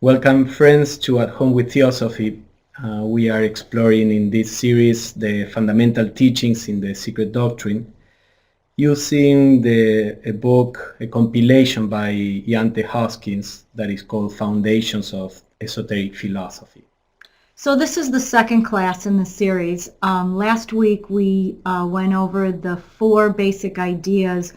Welcome, friends, to At Home with Theosophy. We are exploring in this series the fundamental teachings in the Secret Doctrine using a book, a compilation by Ianthe Hoskins that is called Foundations of Esoteric Philosophy. So this is the second class in the series. Last week we went over the four basic ideas,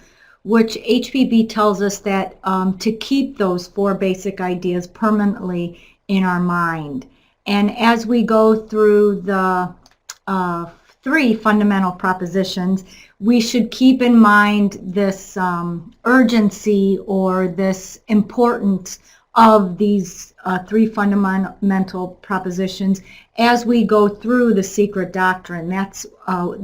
which H.P.B tells us that to keep those four basic ideas permanently in our mind. And as we go through the three fundamental propositions, we should keep in mind this urgency or this importance of these three fundamental propositions as we go through the Secret Doctrine. That's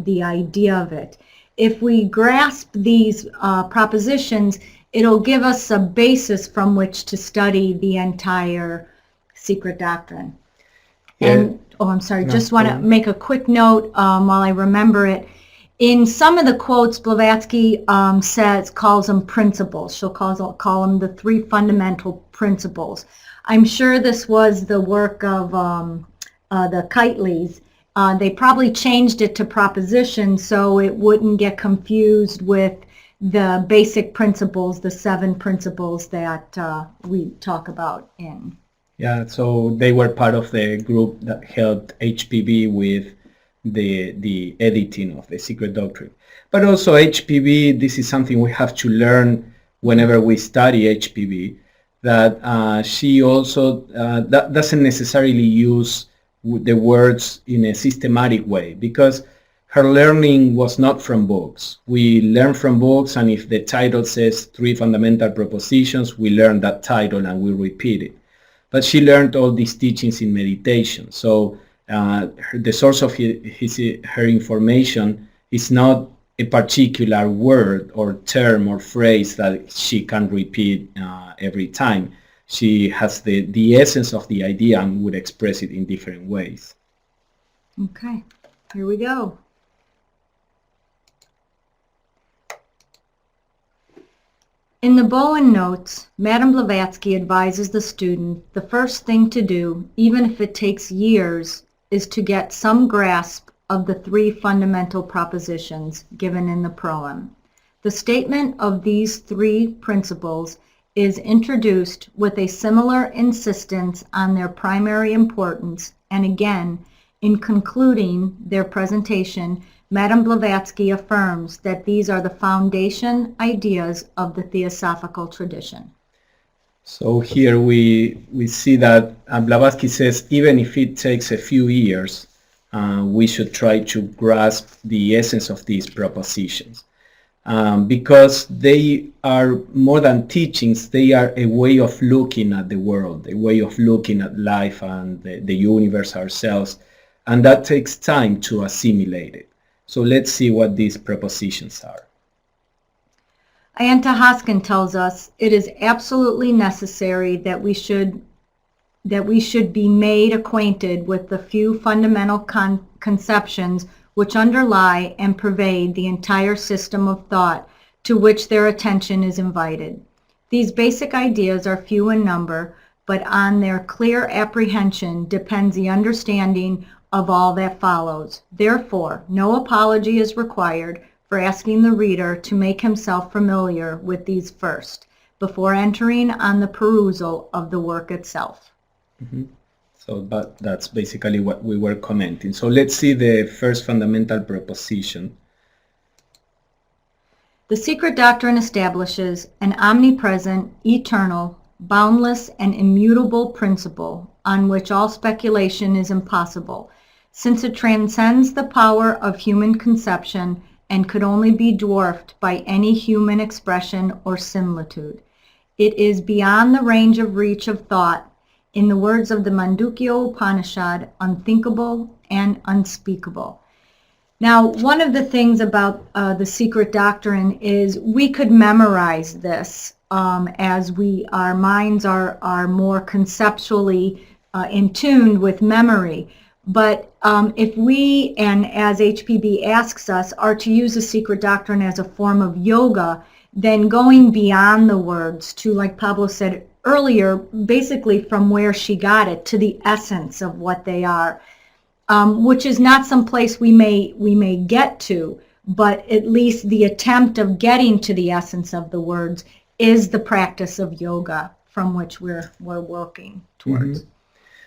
the idea of it. If we grasp these propositions, it'll give us a basis from which to study the entire Secret Doctrine. Yeah. And, I'm sorry, just want to make a quick note while I remember it. In some of the quotes, Blavatsky calls them principles. She'll call them the three fundamental principles. I'm sure this was the work of the Kiteleys. They probably changed it to propositions so it wouldn't get confused with the basic principles, the seven principles that we talk about in. Yeah, so they were part of the group that helped H.P.B with the editing of the Secret Doctrine. But also H.P.B, this is something we have to learn whenever we study H.P.B, that she also that doesn't necessarily use the words in a systematic way, because her learning was not from books. We learn from books, and if the title says three fundamental propositions, we learn that title and we repeat it. But she learned all these teachings in meditation. So the source of her information is not a particular word or term or phrase that she can repeat every time. She has the essence of the idea and would express it in different ways. Okay, here we go. In the Bowen Notes, Madame Blavatsky advises the student the first thing to do, even if it takes years, is to get some grasp of the three fundamental propositions given in the proem. The statement of these three principles is introduced with a similar insistence on their primary importance, and again, in concluding their presentation, Madame Blavatsky affirms that these are the foundation ideas of the Theosophical tradition. So here we see that Blavatsky says even if it takes a few years, we should try to grasp the essence of these propositions. Because they are more than teachings, they are a way of looking at the world, a way of looking at life and the universe, ourselves, and that takes time to assimilate it. So let's see what these propositions are. Ianthe Hoskins tells us it is absolutely necessary that we should be made acquainted with the few fundamental conceptions which underlie and pervade the entire system of thought to which their attention is invited. These basic ideas are few in number, but on their clear apprehension depends the understanding of all that follows. Therefore, no apology is required for asking the reader to make himself familiar with these first, before entering on the perusal of the work itself. Mm-hmm. So that's basically what we were commenting. So let's see the first fundamental proposition. The Secret Doctrine establishes an omnipresent, eternal, boundless, and immutable principle on which all speculation is impossible, since it transcends the power of human conception and could only be dwarfed by any human expression or similitude. It is beyond the range of reach of thought, in the words of the Mandukya Upanishad, unthinkable and unspeakable. Now, one of the things about the Secret Doctrine is we could memorize this as our minds are more conceptually in tune with memory. But if we, and as H.P.B asks us, are to use the Secret Doctrine as a form of yoga, then going beyond the words to, like Pablo said earlier, basically from where she got it to the essence of what they are, which is not some place we may get to, but at least the attempt of getting to the essence of the words is the practice of yoga from which we're working towards.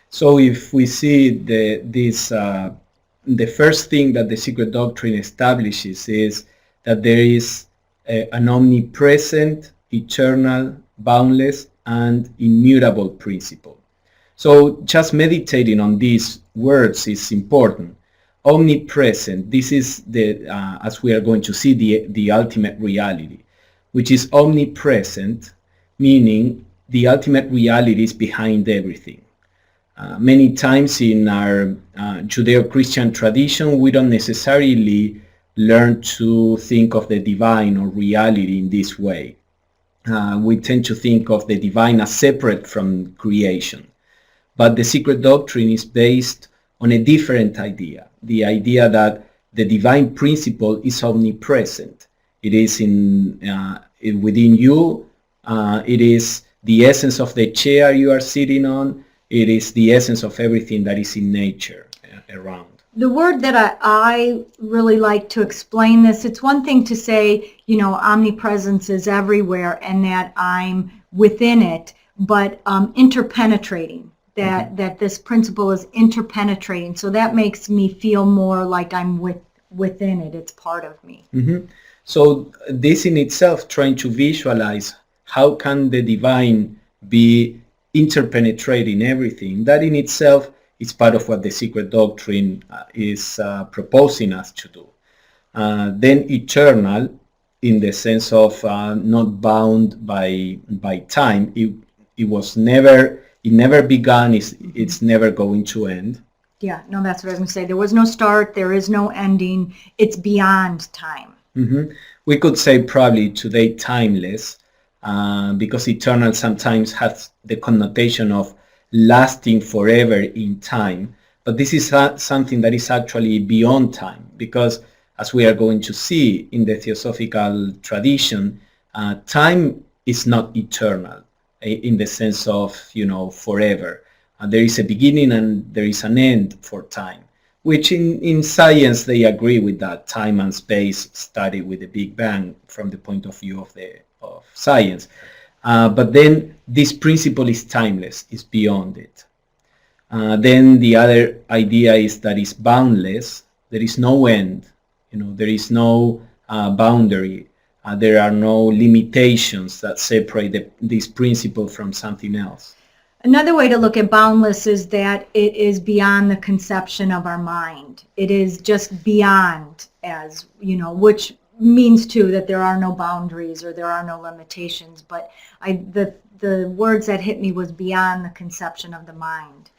So if we see the first thing that the Secret Doctrine establishes is that there is an omnipresent, eternal, boundless, and immutable principle. So just meditating on these words is important. Omnipresent, this is as we are going to see, the ultimate reality, which is omnipresent, meaning the ultimate reality is behind everything. Many times in our Judeo-Christian tradition, we don't necessarily learn to think of the divine or reality in this way. We tend to think of the divine as separate from creation. But the Secret Doctrine is based on a different idea, the idea that the divine principle is omnipresent. It is within you. It is the essence of the chair you are sitting on. It is the essence of everything that is in nature around. The word that I really like to explain this, it's one thing to say, omnipresence is everywhere and that I'm within it, but interpenetrating, that this principle is interpenetrating. So that makes me feel more like I'm within it. It's part of me. So this in itself, trying to visualize how can the divine be interpenetrating everything, that in itself is part of what the Secret Doctrine is proposing us to do. Then eternal, in the sense of not bound by time. It never began. It's never going to end. Yeah, no, that's what I was going to say. There was no start. There is no ending. It's beyond time. We could say probably today timeless. Because eternal sometimes has the connotation of lasting forever in time. But this is something that is actually beyond time, because as we are going to see in the Theosophical tradition, time is not eternal in the sense of, forever. There is a beginning and there is an end for time, which in science they agree with that. Time and space study with the Big Bang from the point of view of science. But then this principle is timeless, is beyond it. Then the other idea is that it's boundless. There is no end. There is no boundary. There are no limitations that separate this principle from something else. Another way to look at boundless is that it is beyond the conception of our mind. It is just beyond, as which means too that there are no boundaries or there are no limitations. But the words that hit me was beyond the conception of the mind.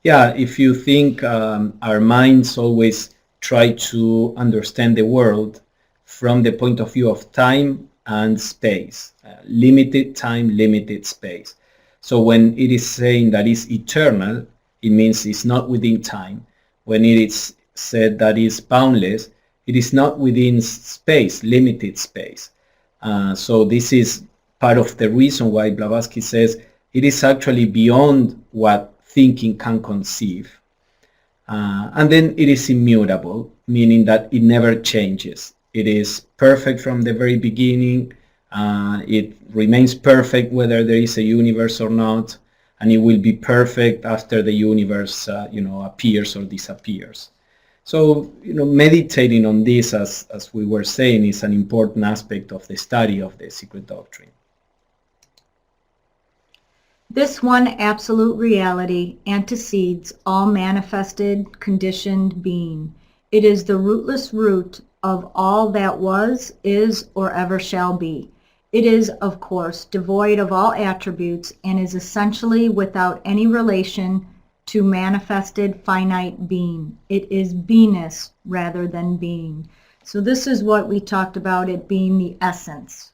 Yeah, if you think our minds always try to understand the world from the point of view of time and space, limited time, limited space. So when it is saying that it's eternal, it means it's not within time. When it is said that it's boundless, it is not within space, limited space. So this is part of the reason why Blavatsky says it is actually beyond what thinking can conceive. And then it is immutable, meaning that it never changes. It is perfect from the very beginning. It remains perfect whether there is a universe or not, and it will be perfect after the universe appears or disappears. So meditating on this, as we were saying, is an important aspect of the study of the Secret Doctrine. This one absolute reality antecedes all manifested, conditioned being. It is the rootless root of all that was, is, or ever shall be. It is, of course, devoid of all attributes and is essentially without any relation to manifested finite being. It is beingness rather than being. So this is what we talked about, it being the essence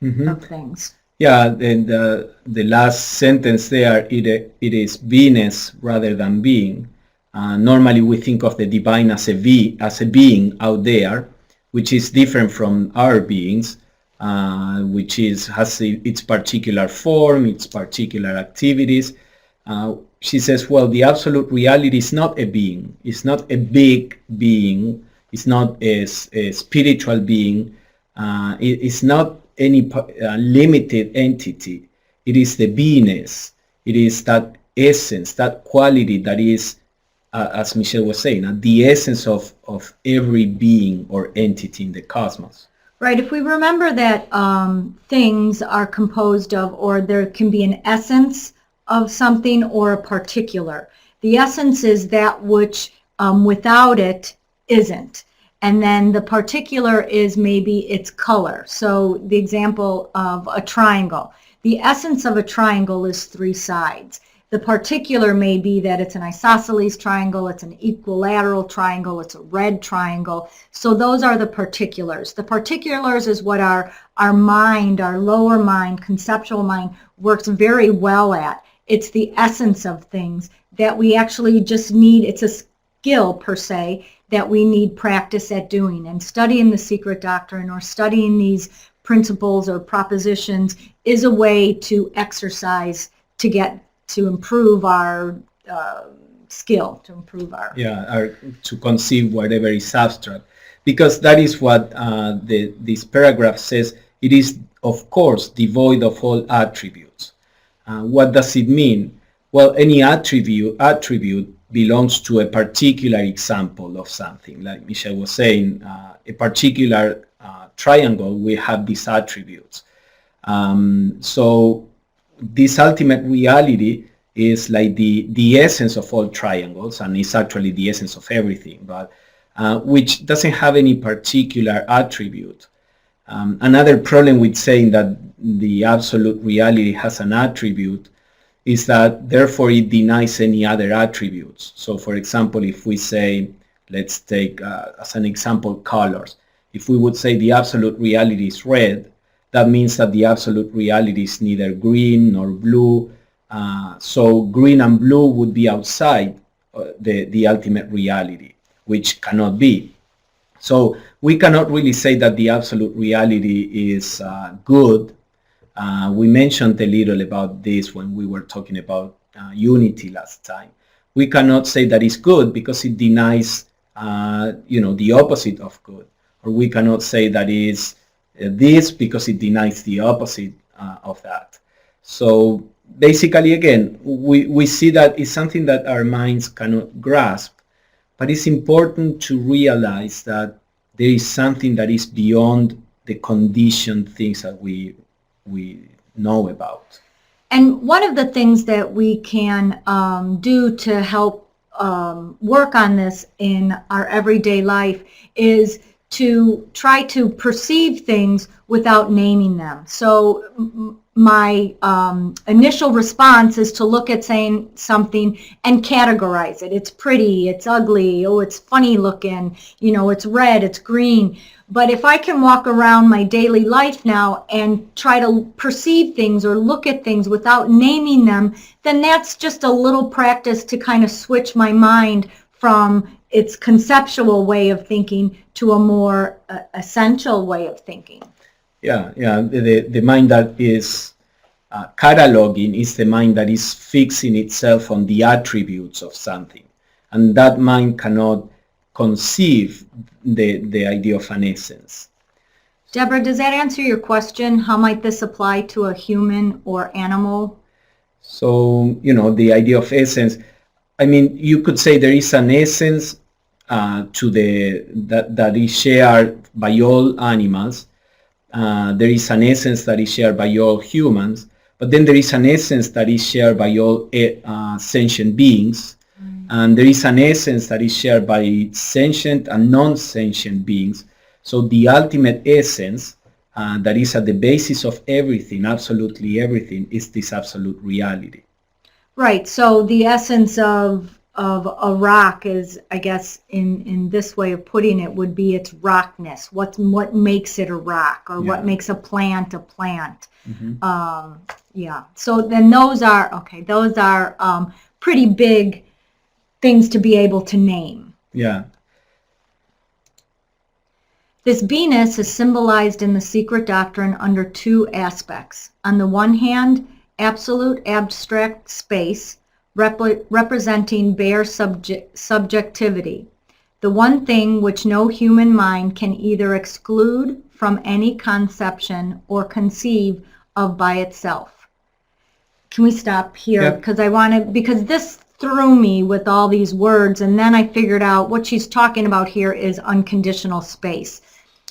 of things. Yeah, and the last sentence there, it is beingness rather than being. Normally we think of the divine as a being out there, which is different from our beings. which has its particular form, its particular activities. She says, well, the absolute reality is not a being. It's not a big being. It's not a spiritual being. It's not any limited entity. It is the beingness. It is that essence, that quality that is, as Michele was saying, the essence of every being or entity in the cosmos. Right. If we remember that things are composed of, or there can be an essence of something or a particular. The essence is that which without it isn't. And then the particular is maybe its color. So the example of a triangle. The essence of a triangle is three sides. The particular may be that it's an isosceles triangle, it's an equilateral triangle, it's a red triangle. So those are the particulars. The particulars is what our mind, our lower mind, conceptual mind, works very well at. It's the essence of things that we actually just need. It's a skill, per se, that we need practice at doing. And studying the Secret Doctrine or studying these principles or propositions is a way to exercise to improve our skill, to improve our... Yeah, to conceive whatever is abstract. Because that is what this paragraph says. It is, of course, devoid of all attributes. What does it mean? Well, any attribute belongs to a particular example of something. Like Michele was saying, a particular triangle will have these attributes. So this ultimate reality is like the essence of all triangles, and it's actually the essence of everything, but which doesn't have any particular attribute. Another problem with saying that the absolute reality has an attribute is that therefore it denies any other attributes. So for example, if we say, let's take as an example colors. If we would say the absolute reality is red, that means that the absolute reality is neither green nor blue. So green and blue would be outside the ultimate reality, which cannot be. So we cannot really say that the absolute reality is good. We mentioned a little about this when we were talking about unity last time. We cannot say that it's good because it denies, the opposite of good. Or we cannot say that it's this because it denies the opposite of that. So basically, again, we see that it's something that our minds cannot grasp. But it's important to realize that there is something that is beyond the conditioned things that we know about. And one of the things that we can do to help work on this in our everyday life is to try to perceive things without naming them. So my initial response is to look at saying something and categorize it. It's pretty, it's ugly, oh, it's funny looking, it's red, it's green. But if I can walk around my daily life now and try to perceive things or look at things without naming them, then that's just a little practice to kind of switch my mind from its conceptual way of thinking to a more essential way of thinking. Yeah. The mind that is cataloging is the mind that is fixing itself on the attributes of something. And that mind cannot conceive the idea of an essence. Deborah, does that answer your question? How might this apply to a human or animal? So, the idea of essence, you could say there is an essence that is shared by all animals. There is an essence that is shared by all humans, but then there is an essence that is shared by all sentient beings. And there is an essence that is shared by sentient and non-sentient beings. So the ultimate essence that is at the basis of everything, absolutely everything, is this absolute reality. Right. So the essence of a rock is, I guess, in this way of putting it, would be its rockness. What makes it a rock, or what makes a plant a plant. Mm-hmm. So then those are pretty big things to be able to name. Yeah. This beingness is symbolized in the Secret Doctrine under two aspects. On the one hand, absolute abstract space, representing bare subjectivity, the one thing which no human mind can either exclude from any conception or conceive of by itself. Can we stop here? Yep. Because this threw me with all these words, and then I figured out what she's talking about here is unconditional space.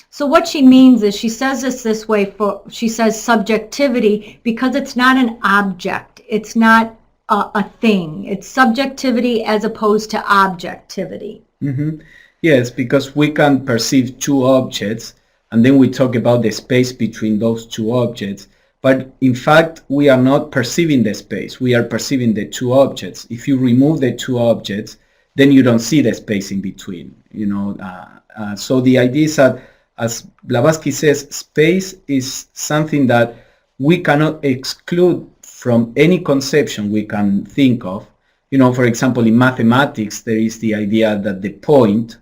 So what she means is, she says this way, she says subjectivity because it's not an object, it's not a thing, it's subjectivity as opposed to objectivity. Mm-hmm. Yes, because we can perceive two objects, and then we talk about the space between those two objects. But in fact, we are not perceiving the space. We are perceiving the two objects. If you remove the two objects, then you don't see the space in between. So the idea is that, as Blavatsky says, space is something that we cannot exclude from any conception we can think of. For example, in mathematics, there is the idea that the point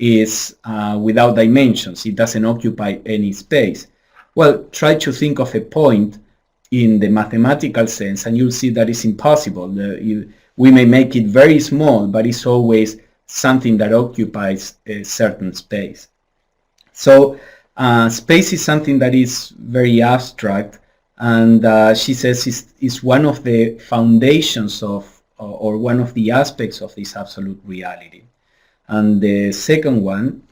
is without dimensions. It doesn't occupy any space. Well, try to think of a point in the mathematical sense, and you'll see that it's impossible. We may make it very small, but it's always something that occupies a certain space. So space is something that is very abstract, and she says is one of the foundations of, or one of the aspects of this absolute reality. And the second one,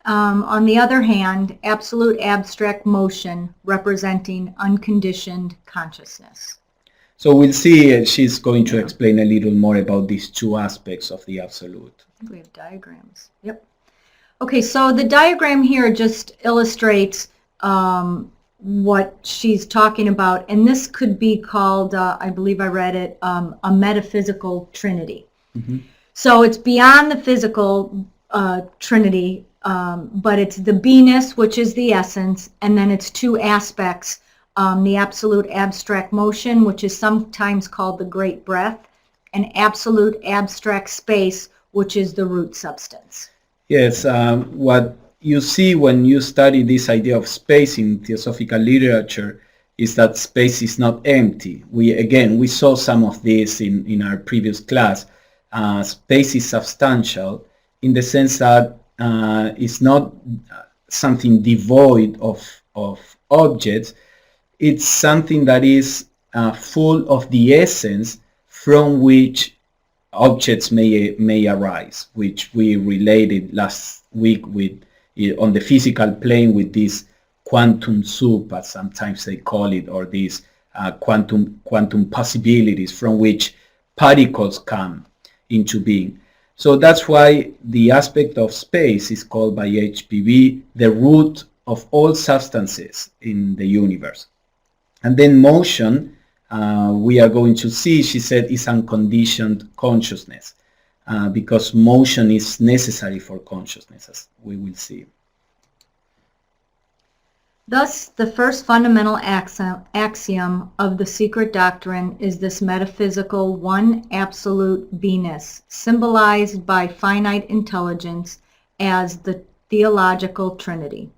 on the other hand, absolute abstract motion representing unconditioned consciousness. So we'll see, she's going to explain a little more about these two aspects of the absolute. We have diagrams. Yep. Okay, so the diagram here just illustrates what she's talking about, and this could be called, I believe I read it, a metaphysical trinity. Mm-hmm. So it's beyond the physical trinity, but it's the beingness, which is the essence, and then it's two aspects, the absolute abstract motion, which is sometimes called the great breath, and absolute abstract space, which is the root substance. Yes, what you see when you study this idea of space in theosophical literature is that space is not empty. We saw some of this in our previous class. Space is substantial in the sense that it's not something devoid of objects. It's something that is full of the essence from which objects may arise, which we related last week with on the physical plane with this quantum soup, as sometimes they call it, or these quantum possibilities from which particles come into being. So that's why the aspect of space is called by H.P.B. the root of all substances in the universe. And then motion, we are going to see, she said, is unconditioned consciousness, because motion is necessary for consciousness, as we will see. Thus, the first fundamental axiom of the Secret Doctrine is this metaphysical one absolute beingness, symbolized by finite intelligence as the theological Trinity.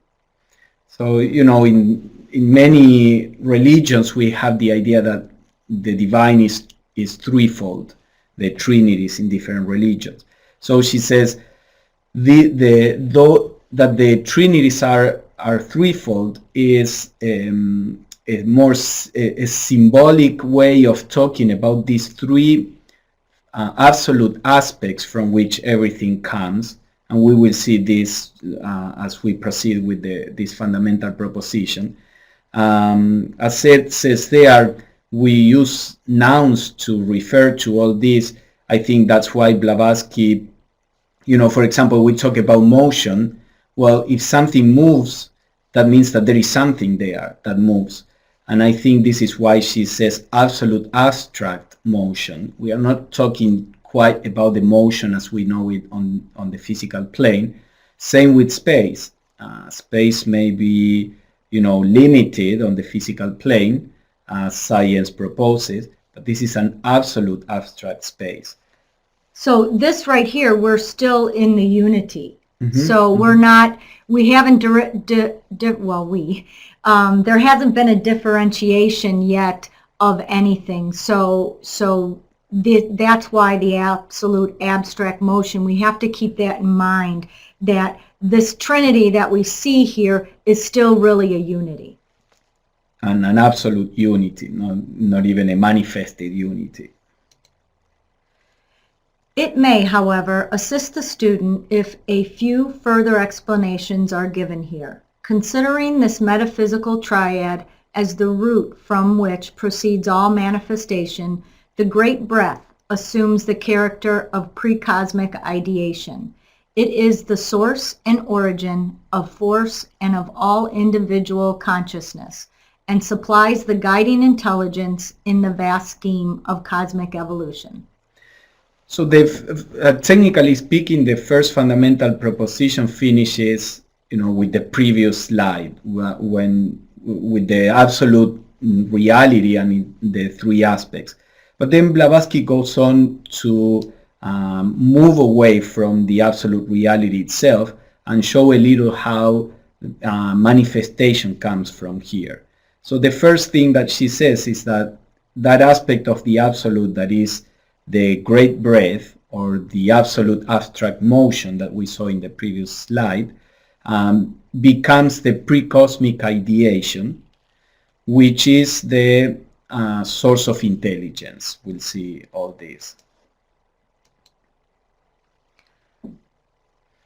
So, in many religions we have the idea that the divine is threefold, the trinities in different religions. So she says though that the trinities are threefold is a symbolic way of talking about these three absolute aspects from which everything comes. And we will see this as we proceed with this fundamental proposition. As it says there, we use nouns to refer to all this. I think that's why Blavatsky, for example, we talk about motion. Well, if something moves, that means that there is something there that moves. And I think this is why she says absolute abstract motion. We are not talking quite about the motion as we know it on the physical plane. Same with space. Space may be, limited on the physical plane, as science proposes, but this is an absolute abstract space. So this right here, we're still in the unity. So we're not, we haven't, there hasn't been a differentiation yet of anything. So that's why the absolute abstract motion, we have to keep that in mind, that this trinity that we see here is still really a unity. And an absolute unity, not even a manifested unity. It may, however, assist the student if a few further explanations are given here. Considering this metaphysical triad as the root from which proceeds all manifestation, the great breath assumes the character of pre-cosmic ideation. It is the source and origin of force and of all individual consciousness, and supplies the guiding intelligence in the vast scheme of cosmic evolution. So technically speaking, the first fundamental proposition finishes, with the previous slide, with the absolute reality and the three aspects. But then Blavatsky goes on to move away from the absolute reality itself and show a little how manifestation comes from here. So the first thing that she says is that aspect of the absolute that is the great breath, or the absolute abstract motion that we saw in the previous slide, becomes the pre-cosmic ideation, which is the source of intelligence. We'll see all this.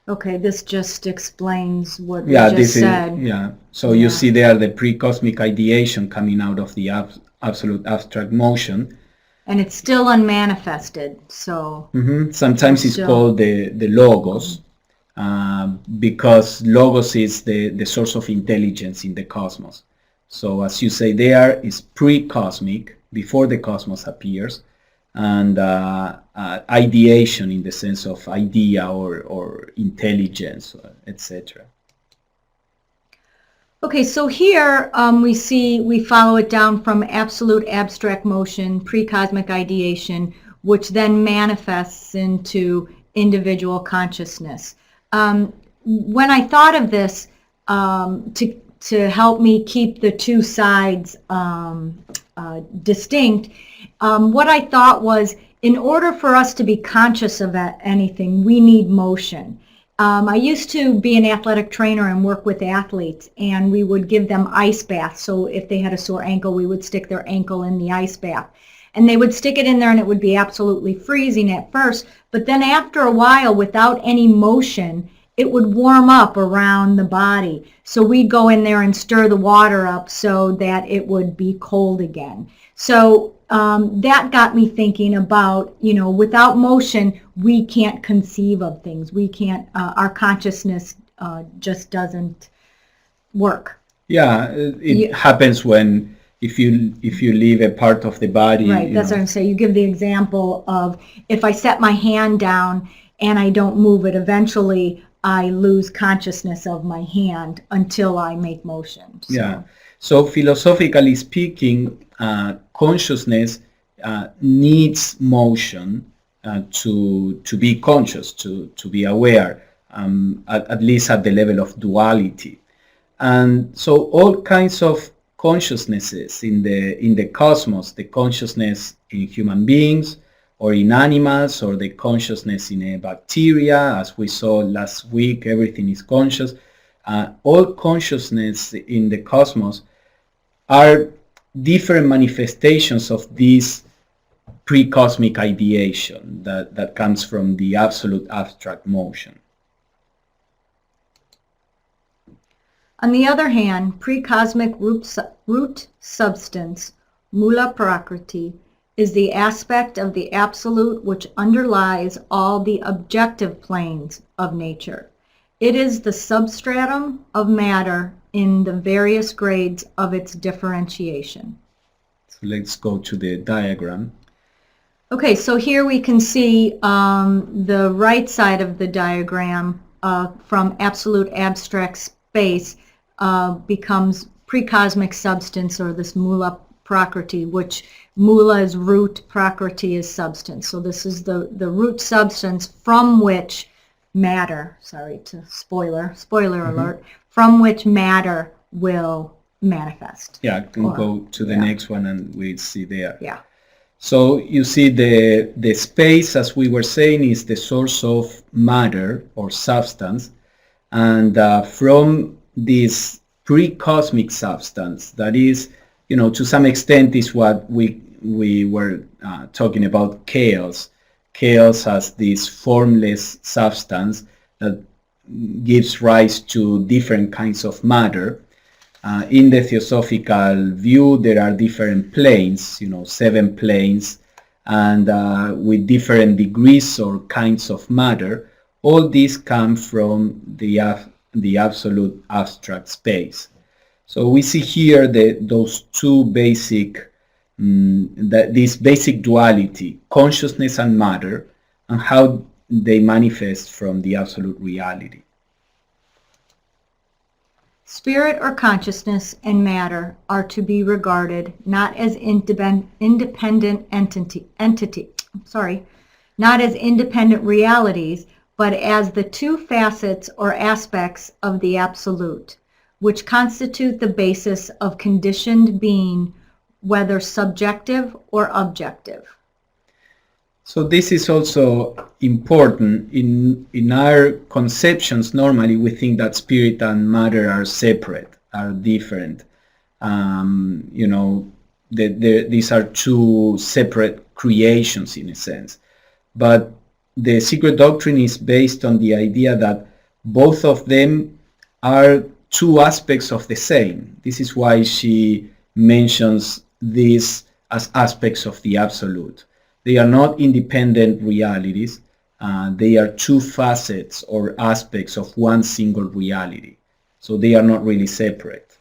Okay, this just explains what we just said. So you see there the pre-cosmic ideation coming out of the absolute abstract motion. And it's still unmanifested, so... Sometimes it's called the logos, because logos is the source of intelligence in the cosmos. So as you say, there is pre-cosmic, before the cosmos appears, and ideation in the sense of idea or intelligence, etc. Okay, so here we follow it down from absolute abstract motion, pre-cosmic ideation, which then manifests into individual consciousness. When I thought of this, to help me keep the two sides distinct, what I thought was, in order for us to be conscious of anything, we need motion. I used to be an athletic trainer and work with athletes, and we would give them ice baths. So if they had a sore ankle, we would stick their ankle in the ice bath. And they would stick it in there and it would be absolutely freezing at first. But then after a while, without any motion, it would warm up around the body. So we'd go in there and stir the water up so that it would be cold again. So that got me thinking about, without motion, we can't conceive of things. We can't, our consciousness just doesn't work. Yeah, it happens when, if you leave a part of the body. Right, that's what I'm saying. You give the example of, if I set my hand down and I don't move it, eventually I lose consciousness of my hand until I make motion. So. Yeah. So philosophically speaking, consciousness needs motion to be conscious, to be aware, at least at the level of duality. And so all kinds of consciousnesses in the cosmos, the consciousness in human beings or in animals, or the consciousness in a bacteria, as we saw last week, everything is conscious. All consciousness in the cosmos are different manifestations of this pre-cosmic ideation that comes from the absolute abstract motion. On the other hand, pre-cosmic root substance, Moola Prakruti, is the aspect of the absolute which underlies all the objective planes of nature. It is the substratum of matter in the various grades of its differentiation. So let's go to the diagram. Okay, so here we can see the right side of the diagram from absolute abstract space becomes pre-cosmic substance, or this Moola Prakruti, which Moola is root, Prakruti is substance. So this is the root substance from which matter, sorry to spoiler alert, from which matter will manifest. Yeah, I can go to the next one and we'll see there. Yeah. So you see the space, as we were saying, is the source of matter or substance. And from this pre-cosmic substance, that is, to some extent is what we were talking about chaos. Chaos as this formless substance that gives rise to different kinds of matter. In the Theosophical view, there are different planes, 7 planes, and with different degrees or kinds of matter. All these come from the absolute abstract space. So we see here those two basic, this basic duality, consciousness and matter, and how they manifest from the absolute reality. Spirit or consciousness and matter are to be regarded not as independent not as independent realities, but as the two facets or aspects of the absolute, which constitute the basis of conditioned being, whether subjective or objective. So this is also important. In our conceptions, normally we think that spirit and matter are separate, are different. These are two separate creations in a sense. But the Secret Doctrine is based on the idea that both of them are two aspects of the same. This is why she mentions these as aspects of the absolute. They are not independent realities. They are two facets or aspects of one single reality. So they are not really separate.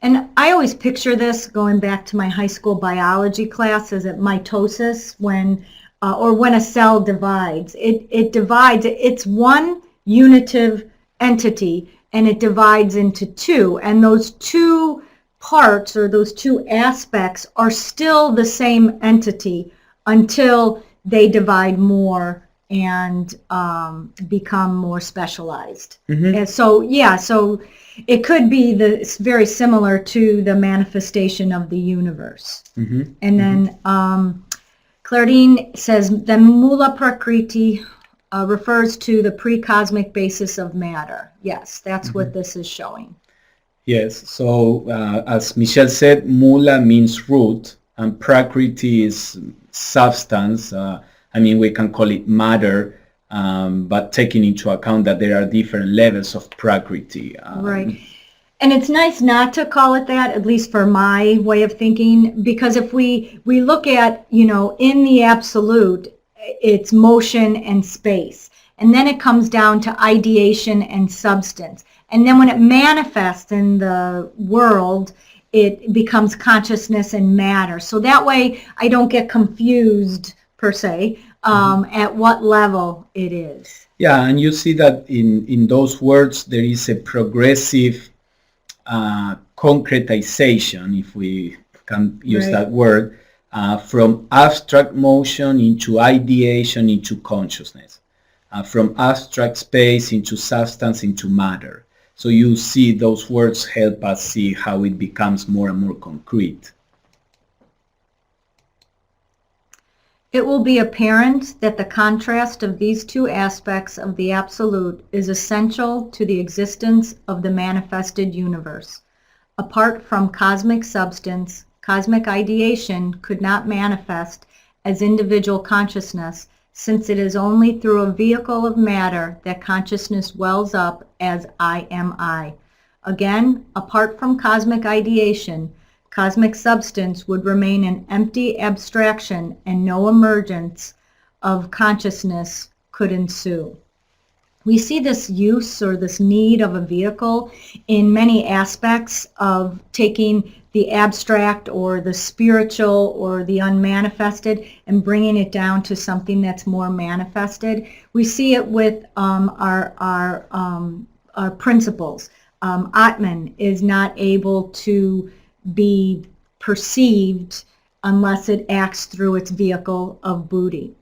And I always picture this, going back to my high school biology class, as mitosis, when a cell divides. It divides. It's one unitive entity, and it divides into two. And those two parts, or those two aspects, are still the same entity until they divide more and become more specialized. And so it could be very similar to the manifestation of the universe. And then Claudine says the Moola Prakruti refers to the pre-cosmic basis of matter. Yes, that's what this is showing. Yes, so as Michele said, Moola means root, and Prakruti is substance. We can call it matter, but taking into account that there are different levels of Prakruti. Right. And it's nice not to call it that, at least for my way of thinking, because if we look at, in the absolute, it's motion and space. And then it comes down to ideation and substance. And then when it manifests in the world, it becomes consciousness and matter. So that way I don't get confused, per se, at what level it is. Yeah, and you see that in those words there is a progressive concretization, if we can use that word, from abstract motion into ideation into consciousness, from abstract space into substance into matter. So you see those words help us see how it becomes more and more concrete. It will be apparent that the contrast of these two aspects of the absolute is essential to the existence of the manifested universe. Apart from cosmic substance, cosmic ideation could not manifest as individual consciousness, since it is only through a vehicle of matter that consciousness wells up as I am I. Again, apart from cosmic ideation, cosmic substance would remain an empty abstraction, and no emergence of consciousness could ensue. We see this use or this need of a vehicle in many aspects of taking the abstract or the spiritual or the unmanifested and bringing it down to something that's more manifested. We see it with our principles. Atman is not able to be perceived unless it acts through its vehicle of buddhi.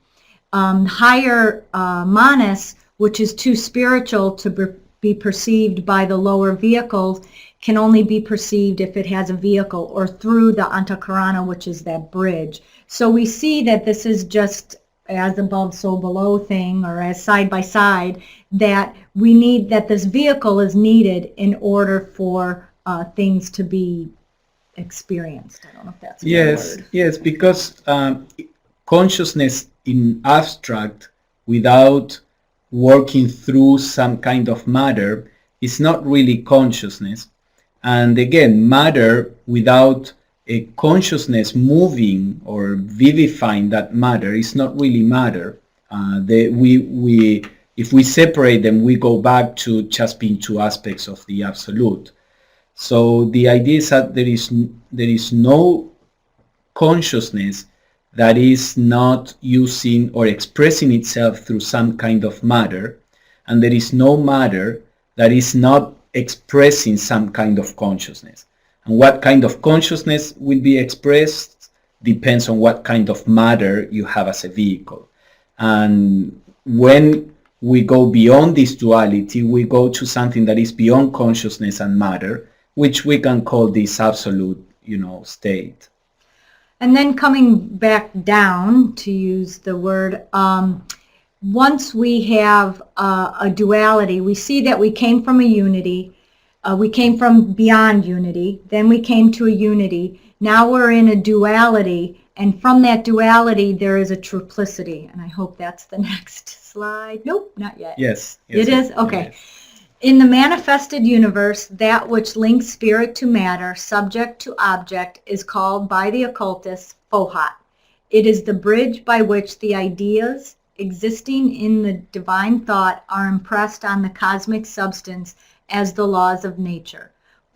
Higher manas which is too spiritual to be perceived by the lower vehicles, can only be perceived if it has a vehicle or through the Antakarana, which is that bridge. So we see that this is just as above, so below thing, or as side by side, that we need, that this vehicle is needed in order for things to be experienced. I don't know if that's a good word. Yes, because consciousness in abstract, without working through some kind of matter, is not really consciousness. And again, matter without a consciousness moving or vivifying that matter is not really matter. If we separate them, we go back to just being two aspects of the absolute. So the idea is that there is no consciousness that is not using or expressing itself through some kind of matter, and there is no matter that is not expressing some kind of consciousness. And what kind of consciousness will be expressed depends on what kind of matter you have as a vehicle. And when we go beyond this duality, we go to something that is beyond consciousness and matter, which we can call this absolute, state. And then coming back down, to use the word, once we have a duality, we see that we came from a unity, we came from beyond unity, then we came to a unity, now we're in a duality, and from that duality there is a triplicity. And I hope that's the next slide. Nope, not yet. Yes. It is? Okay. In the manifested universe, that which links spirit to matter, subject to object, is called by the occultists Fohat. It is the bridge by which the ideas existing in the divine thought are impressed on the cosmic substance as the laws of nature.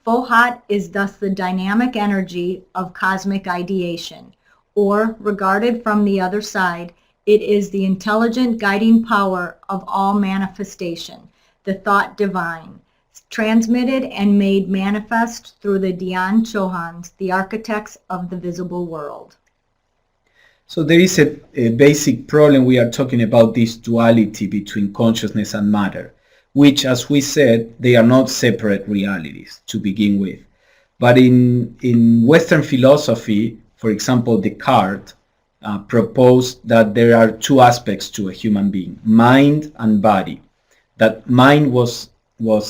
Fohat is thus the dynamic energy of cosmic ideation, or, regarded from the other side, it is the intelligent guiding power of all manifestation, the thought divine, transmitted and made manifest through the Dhyan Chohans, the architects of the visible world. So there is a basic problem. We are talking about this duality between consciousness and matter, which, as we said, they are not separate realities to begin with. But in Western philosophy, for example, Descartes proposed that there are two aspects to a human being, mind and body. That mind was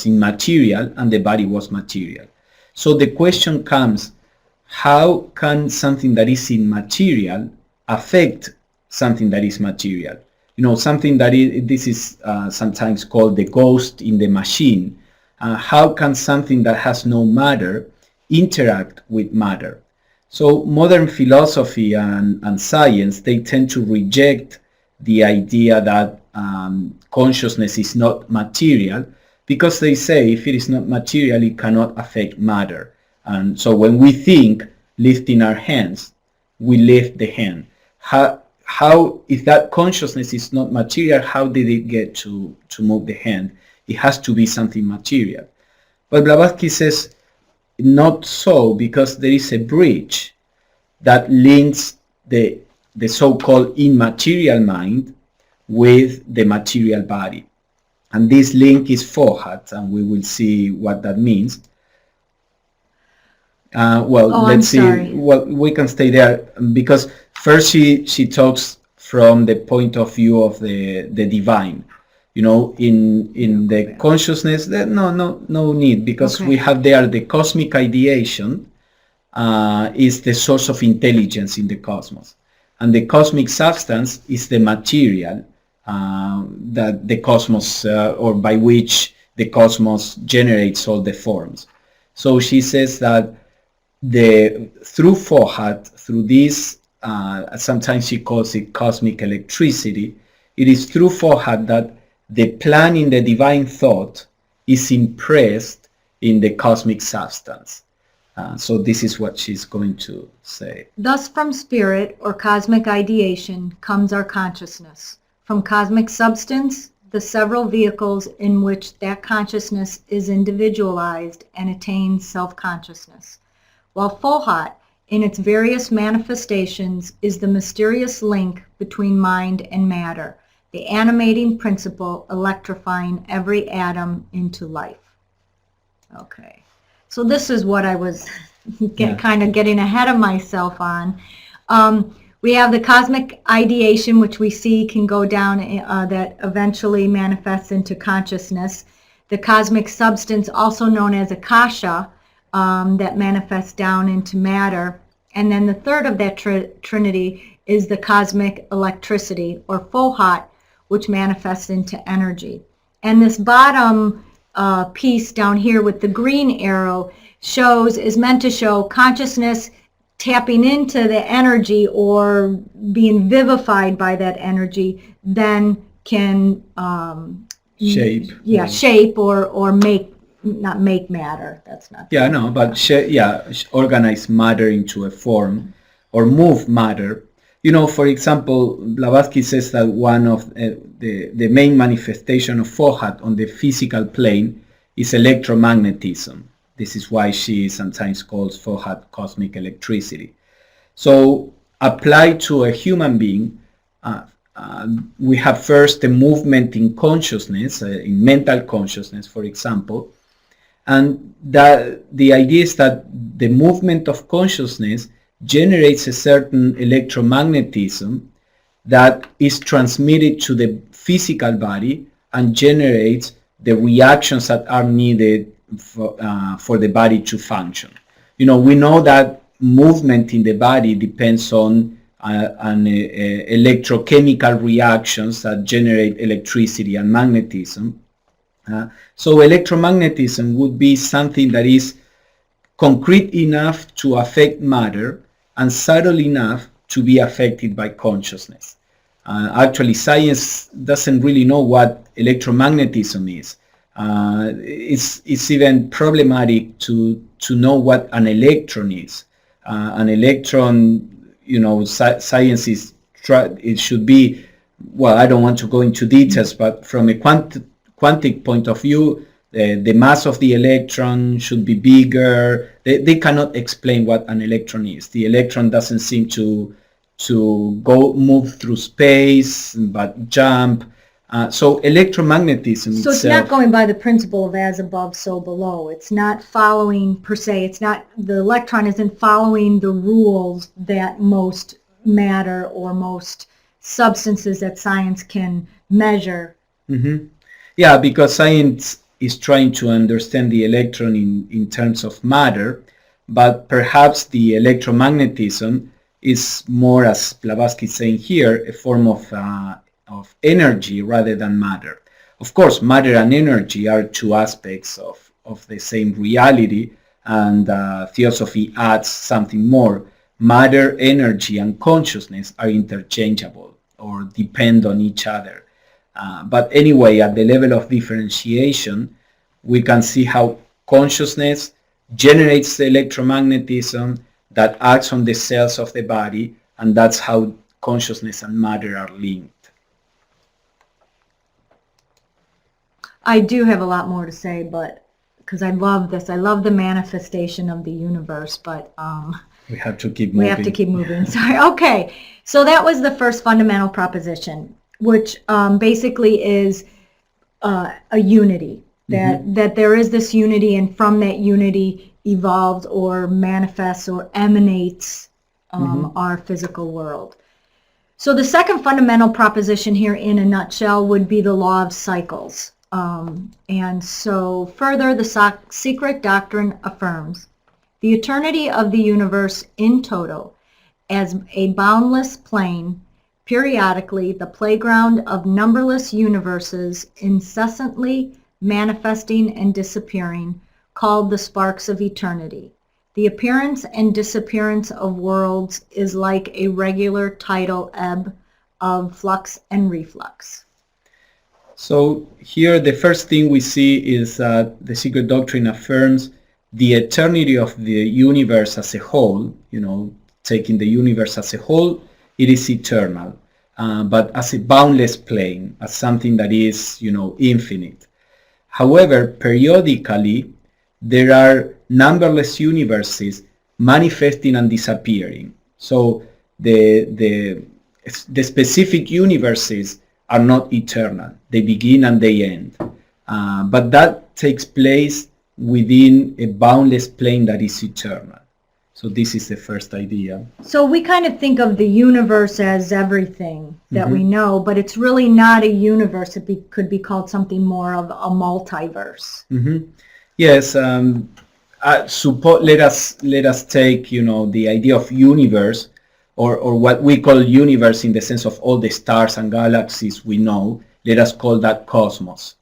immaterial and the body was material. So the question comes, how can something that is immaterial affect something that is material? Something that this is sometimes called the ghost in the machine. How can something that has no matter interact with matter? So modern philosophy and science, they tend to reject the idea that consciousness is not material, because they say if it is not material, it cannot affect matter. And so when we think lifting our hands, we lift the hand. How if that consciousness is not material, how did it get to move the hand? It has to be something material. But Blavatsky says not so, because there is a bridge that links the so-called immaterial mind with the material body. And this link is Fohat, and we will see what that means. Let's see. Well, we can stay there, because first she talks from the point of view of the divine. In the consciousness, no need, because we have there the cosmic ideation is the source of intelligence in the cosmos. And the cosmic substance is the material that the cosmos, or by which the cosmos generates all the forms. So she says that through Fohat, through this, sometimes she calls it cosmic electricity, it is through Fohat that the plan in the divine thought is impressed in the cosmic substance. So this is what she's going to say. Thus from spirit or cosmic ideation comes our consciousness. From cosmic substance, the several vehicles in which that consciousness is individualized and attains self-consciousness. While Fohat, in its various manifestations, is the mysterious link between mind and matter, the animating principle electrifying every atom into life. Okay, so this is what I was kind of getting ahead of myself on. We have the cosmic ideation, which we see can go down, that eventually manifests into consciousness. The cosmic substance, also known as akasha, that manifests down into matter. And then the third of that trinity is the cosmic electricity, or fohat, which manifests into energy. And this bottom piece down here with the green arrow is meant to show consciousness tapping into the energy or being vivified by that energy, then can shape or make, not make matter. That's not. Yeah, no, but organize matter into a form or move matter. You know, for example, Blavatsky says that one of the main manifestation of fohat on the physical plane is electromagnetism. This is why she sometimes calls fohat cosmic electricity. So applied to a human being, we have first the movement in consciousness, in mental consciousness, for example. And the idea is that the movement of consciousness generates a certain electromagnetism that is transmitted to the physical body and generates the reactions that are needed for the body to function. You know, we know that movement in the body depends on electrochemical reactions that generate electricity and magnetism. So electromagnetism would be something that is concrete enough to affect matter and subtle enough to be affected by consciousness. Actually, science doesn't really know what electromagnetism is. It's even problematic to know what an electron is. An electron, you know, science is it should be, well, I don't want to go into details, but from a quantic point of view, the mass of the electron should be bigger. They cannot explain what an electron is. The electron doesn't seem to move through space, but jump. So electromagnetism itself, it's not going by the principle of as above, so below. It's not following, per se, it's not, the electron isn't following the rules that most matter or most substances that science can measure. Mm-hmm. Yeah, because science is trying to understand the electron in terms of matter, but perhaps the electromagnetism is more, as Blavatsky is saying here, a form of energy rather than matter. Of course, matter and energy are two aspects of the same reality, and Theosophy adds something more. Matter, energy, and consciousness are interchangeable or depend on each other. But anyway, at the level of differentiation, we can see how consciousness generates the electromagnetism that acts on the cells of the body, and that's how consciousness and matter are linked. I do have a lot more to say, but because I love this, I love the manifestation of the universe, but we have to keep moving. We have to keep moving. Sorry. Okay, so that was the first fundamental proposition, which basically is a unity, that there is this unity, and from that unity evolves or manifests or emanates our physical world. So the second fundamental proposition here in a nutshell would be the law of cycles. And so further, the Secret Doctrine affirms the eternity of the universe in toto as a boundless plane, periodically the playground of numberless universes incessantly manifesting and disappearing, called the sparks of eternity. The appearance and disappearance of worlds is like a regular tidal ebb of flux and reflux. So here the first thing we see is that the Secret Doctrine affirms the eternity of the universe as a whole. You know, taking the universe as a whole, it is eternal, but as a boundless plane, as something that is, you know, infinite. However, periodically, there are numberless universes manifesting and disappearing. So the specific universes are not eternal. They begin and they end. But that takes place within a boundless plane that is eternal. So this is the first idea. So we kind of think of the universe as everything that we know, but it's really not a universe. It could be called something more of a multiverse. Yes. Let us take, the idea of universe, or what we call universe in the sense of all the stars and galaxies we know. Let us call that cosmos.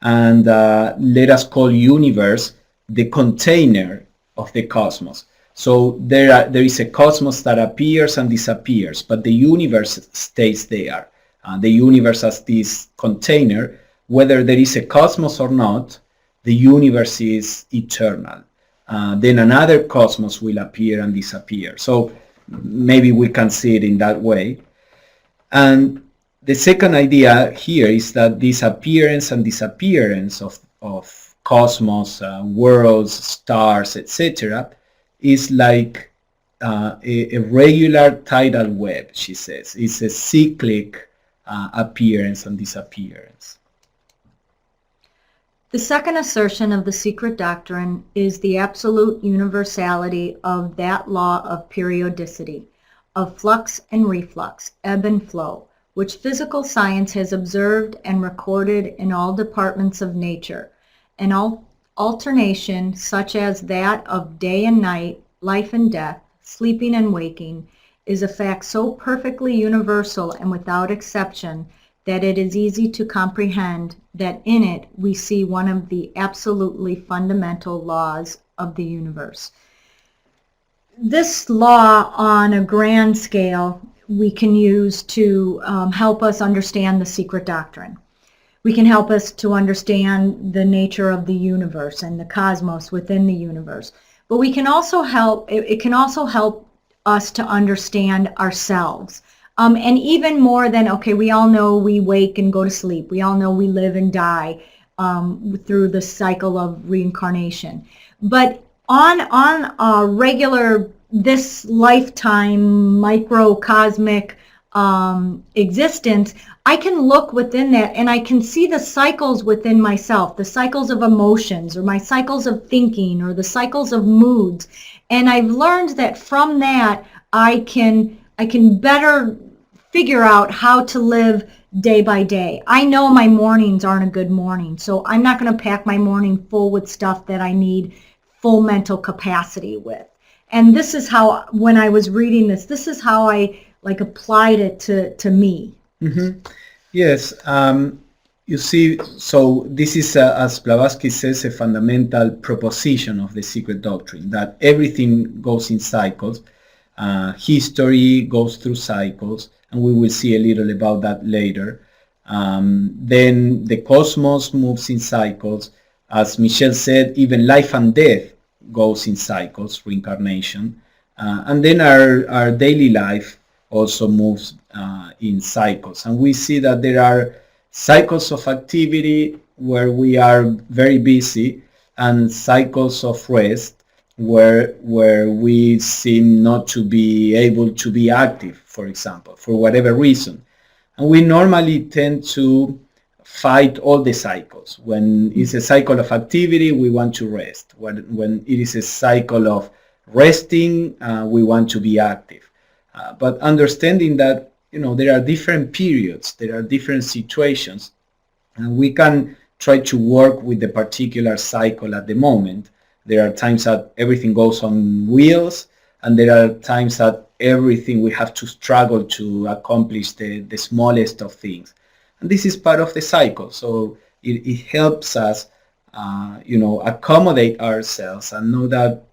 And let us call universe the container of the cosmos. So there is a cosmos that appears and disappears, but the universe stays there. The universe as this container, whether there is a cosmos or not, the universe is eternal. Then another cosmos will appear and disappear. So maybe we can see it in that way. And the second idea here is that this appearance and disappearance of cosmos, worlds, stars, etc., is like a regular tidal web, she says. It's a cyclic appearance and disappearance. The second assertion of the Secret Doctrine is the absolute universality of that law of periodicity, of flux and reflux, ebb and flow, which physical science has observed and recorded in all departments of nature. An alternation such as that of day and night, life and death, sleeping and waking, is a fact so perfectly universal and without exception that it is easy to comprehend that in it we see one of the absolutely fundamental laws of the universe. This law on a grand scale we can use to help us understand the Secret Doctrine. We can help us to understand the nature of the universe and the cosmos within the universe. But we can also help, it can also help us to understand ourselves. And even more than, okay, we all know we wake and go to sleep. We all know we live and die through the cycle of reincarnation. But on a regular, this lifetime, microcosmic existence, I can look within that and I can see the cycles within myself, the cycles of emotions or my cycles of thinking or the cycles of moods. And I've learned that from that I can better figure out how to live day by day. I know my mornings aren't a good morning, so I'm not going to pack my morning full with stuff that I need full mental capacity with. And this is how, when I was reading this is how I applied it to me. Yes, you see, so this is, as Blavatsky says, a fundamental proposition of the Secret Doctrine, that everything goes in cycles. History goes through cycles, and we will see a little about that later. Then the cosmos moves in cycles. As Michele said, even life and death goes in cycles, reincarnation. And then our daily life also moves in cycles. And we see that there are cycles of activity where we are very busy and cycles of rest where we seem not to be able to be active, for example, for whatever reason. And we normally tend to fight all the cycles. When it's a cycle of activity, we want to rest. When it is a cycle of resting, we want to be active. But understanding that, there are different periods, there are different situations, and we can try to work with the particular cycle at the moment. There are times that everything goes on wheels, and there are times that everything we have to struggle to accomplish the smallest of things. And this is part of the cycle. So it helps us, accommodate ourselves and know that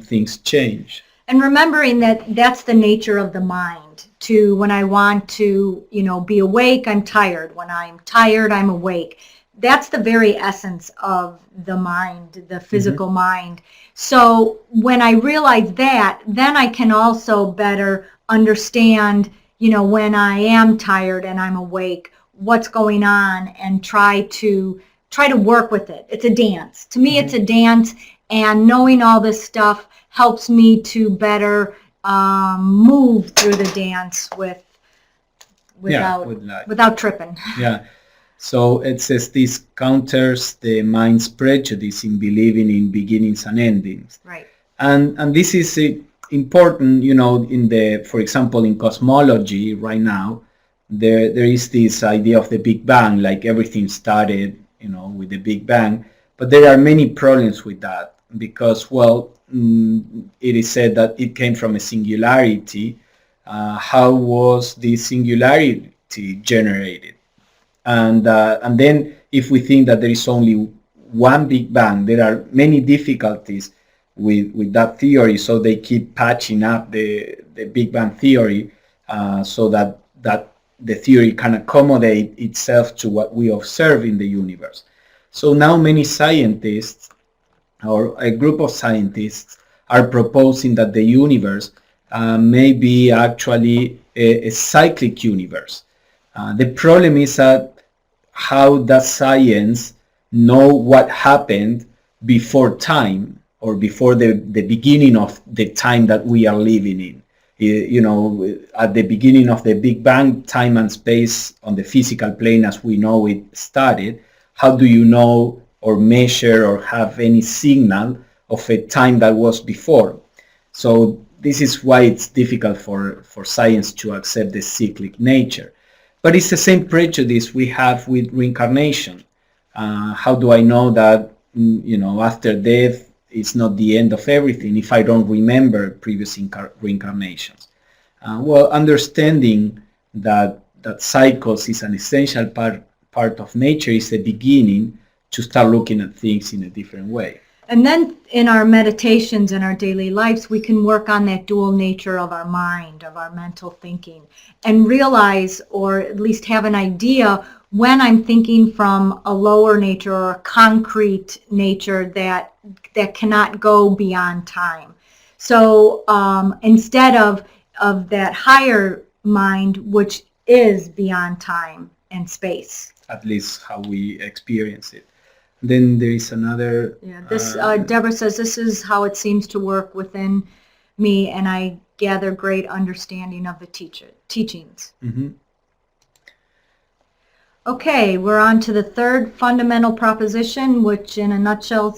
things change. And remembering that that's the nature of the mind. When I want to, be awake, I'm tired. When I'm tired, I'm awake. That's the very essence of the mind, the physical mind. So when I realize that, then I can also better understand, when I am tired and I'm awake, what's going on, and try to work with it. It's a dance. To me, it's a dance, and knowing all this stuff helps me to better move through the dance with without tripping. Yeah. So it says this counters the mind's prejudice in believing in beginnings and endings. Right. And this is important, for example, in cosmology right now, there is this idea of the Big Bang, like everything started, with the Big Bang. But there are many problems with that because, it is said that it came from a singularity. How was this singularity generated? And then if we think that there is only one Big Bang, there are many difficulties with that theory. So they keep patching up the Big Bang theory so that the theory can accommodate itself to what we observe in the universe. So now many scientists, or a group of scientists, are proposing that the universe may be actually a cyclic universe. The problem is that how does science know what happened before time, or before the beginning of the time that we are living in? At the beginning of the Big Bang, time and space on the physical plane as we know it started. How do you know or measure or have any signal of a time that was before? So this is why it's difficult for science to accept the cyclic nature. But it's the same prejudice we have with reincarnation. How do I know that, after death it's not the end of everything if I don't remember previous reincarnations? Understanding that cycles is an essential part of nature is the beginning to start looking at things in a different way. And then in our meditations and our daily lives, we can work on that dual nature of our mind, of our mental thinking, and realize, or at least have an idea, when I'm thinking from a lower nature or a concrete nature that cannot go beyond time. So instead of that higher mind, which is beyond time and space. At least how we experience it. Then there is another... Yeah, this Deborah says, this is how it seems to work within me, and I gather great understanding of the teachings. Mm-hmm. Okay, we're on to the third fundamental proposition, which in a nutshell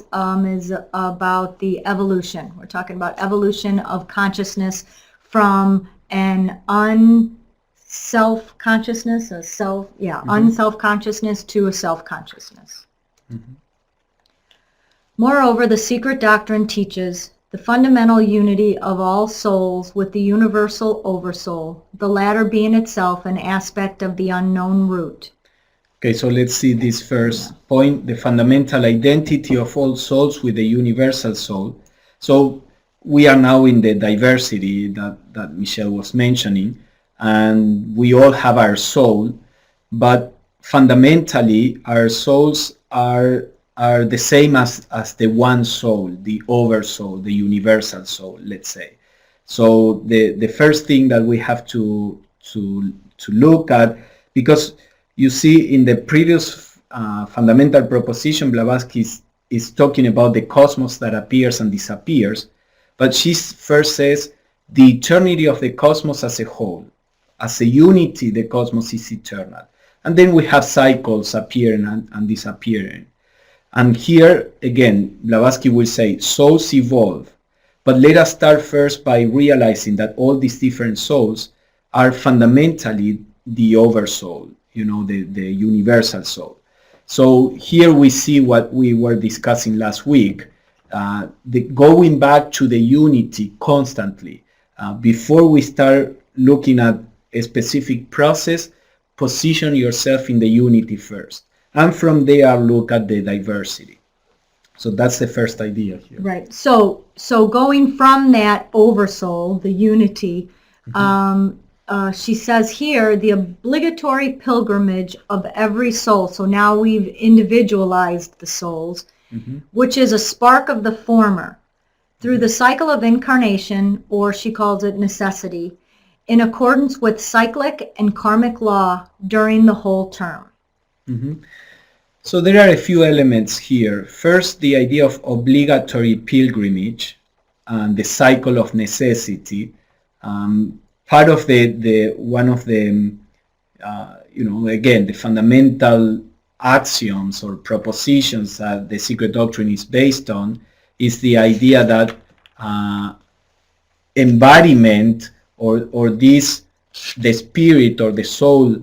is about the evolution. We're talking about evolution of consciousness from an unself-consciousness, unself-consciousness to a self-consciousness. Mm-hmm. Moreover, the Secret Doctrine teaches the fundamental unity of all souls with the universal Oversoul, the latter being itself an aspect of the unknown root. Okay, so let's see this first point, the fundamental identity of all souls with the universal soul. So we are now in the diversity that Michele was mentioning, and we all have our soul, but fundamentally our souls are the same as the one soul, the Oversoul, the universal soul, let's say. So the first thing that we have to look at, because you see in the previous fundamental proposition, Blavatsky is talking about the cosmos that appears and disappears, but she first says the eternity of the cosmos as a whole. As a unity, the cosmos is eternal. And then we have cycles appearing and disappearing. And here, again, Blavatsky will say, souls evolve. But let us start first by realizing that all these different souls are fundamentally the Oversoul, the universal soul. So here we see what we were discussing last week, going back to the unity constantly. Before we start looking at a specific process, position yourself in the unity first. And from there, look at the diversity. So that's the first idea here. Right. So going from that Oversoul, the unity, she says here, the obligatory pilgrimage of every soul. So now we've individualized the souls, which is a spark of the former, through the cycle of incarnation, or she calls it necessity, in accordance with cyclic and karmic law during the whole term. So there are a few elements here. First, the idea of obligatory pilgrimage and the cycle of necessity. Part of one of the again, the fundamental axioms or propositions that the Secret Doctrine is based on is the idea that embodiment or the spirit or the soul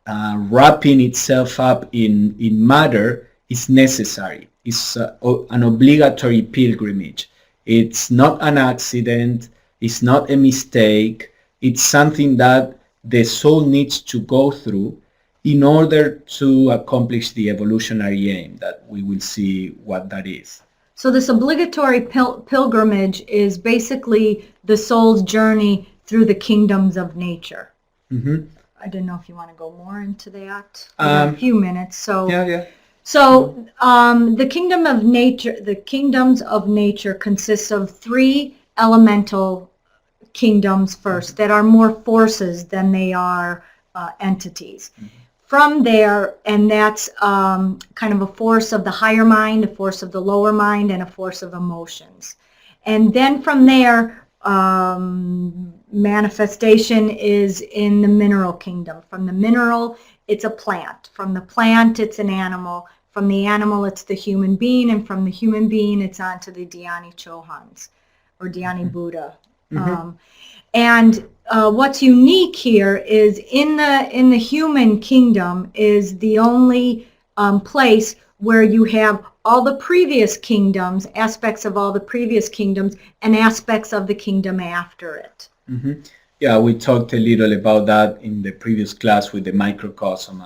wrapping itself up in matter is necessary. It's an obligatory pilgrimage. It's not an accident. It's not a mistake. It's something that the soul needs to go through in order to accomplish the evolutionary aim, that we will see what that is. So this obligatory pilgrimage is basically the soul's journey through the kingdoms of nature. Mm-hmm. I didn't know if you want to go more into that. We have a few minutes. So yeah. So the kingdoms of nature consists of three elemental kingdoms first that are more forces than they are entities. Mm-hmm. From there, and that's kind of a force of the higher mind, a force of the lower mind, and a force of emotions. And then from there, manifestation is in the mineral kingdom. From the mineral, it's a plant. From the plant, it's an animal. From the animal, it's the human being. And from the human being, it's onto the Dhyani Chohans, or Dhyani Buddha. Mm-hmm. And what's unique here is in the human kingdom is the only place where you have all the previous kingdoms, aspects of all the previous kingdoms, and aspects of the kingdom after it. Mm-hmm. Yeah, we talked a little about that in the previous class with the microcosm,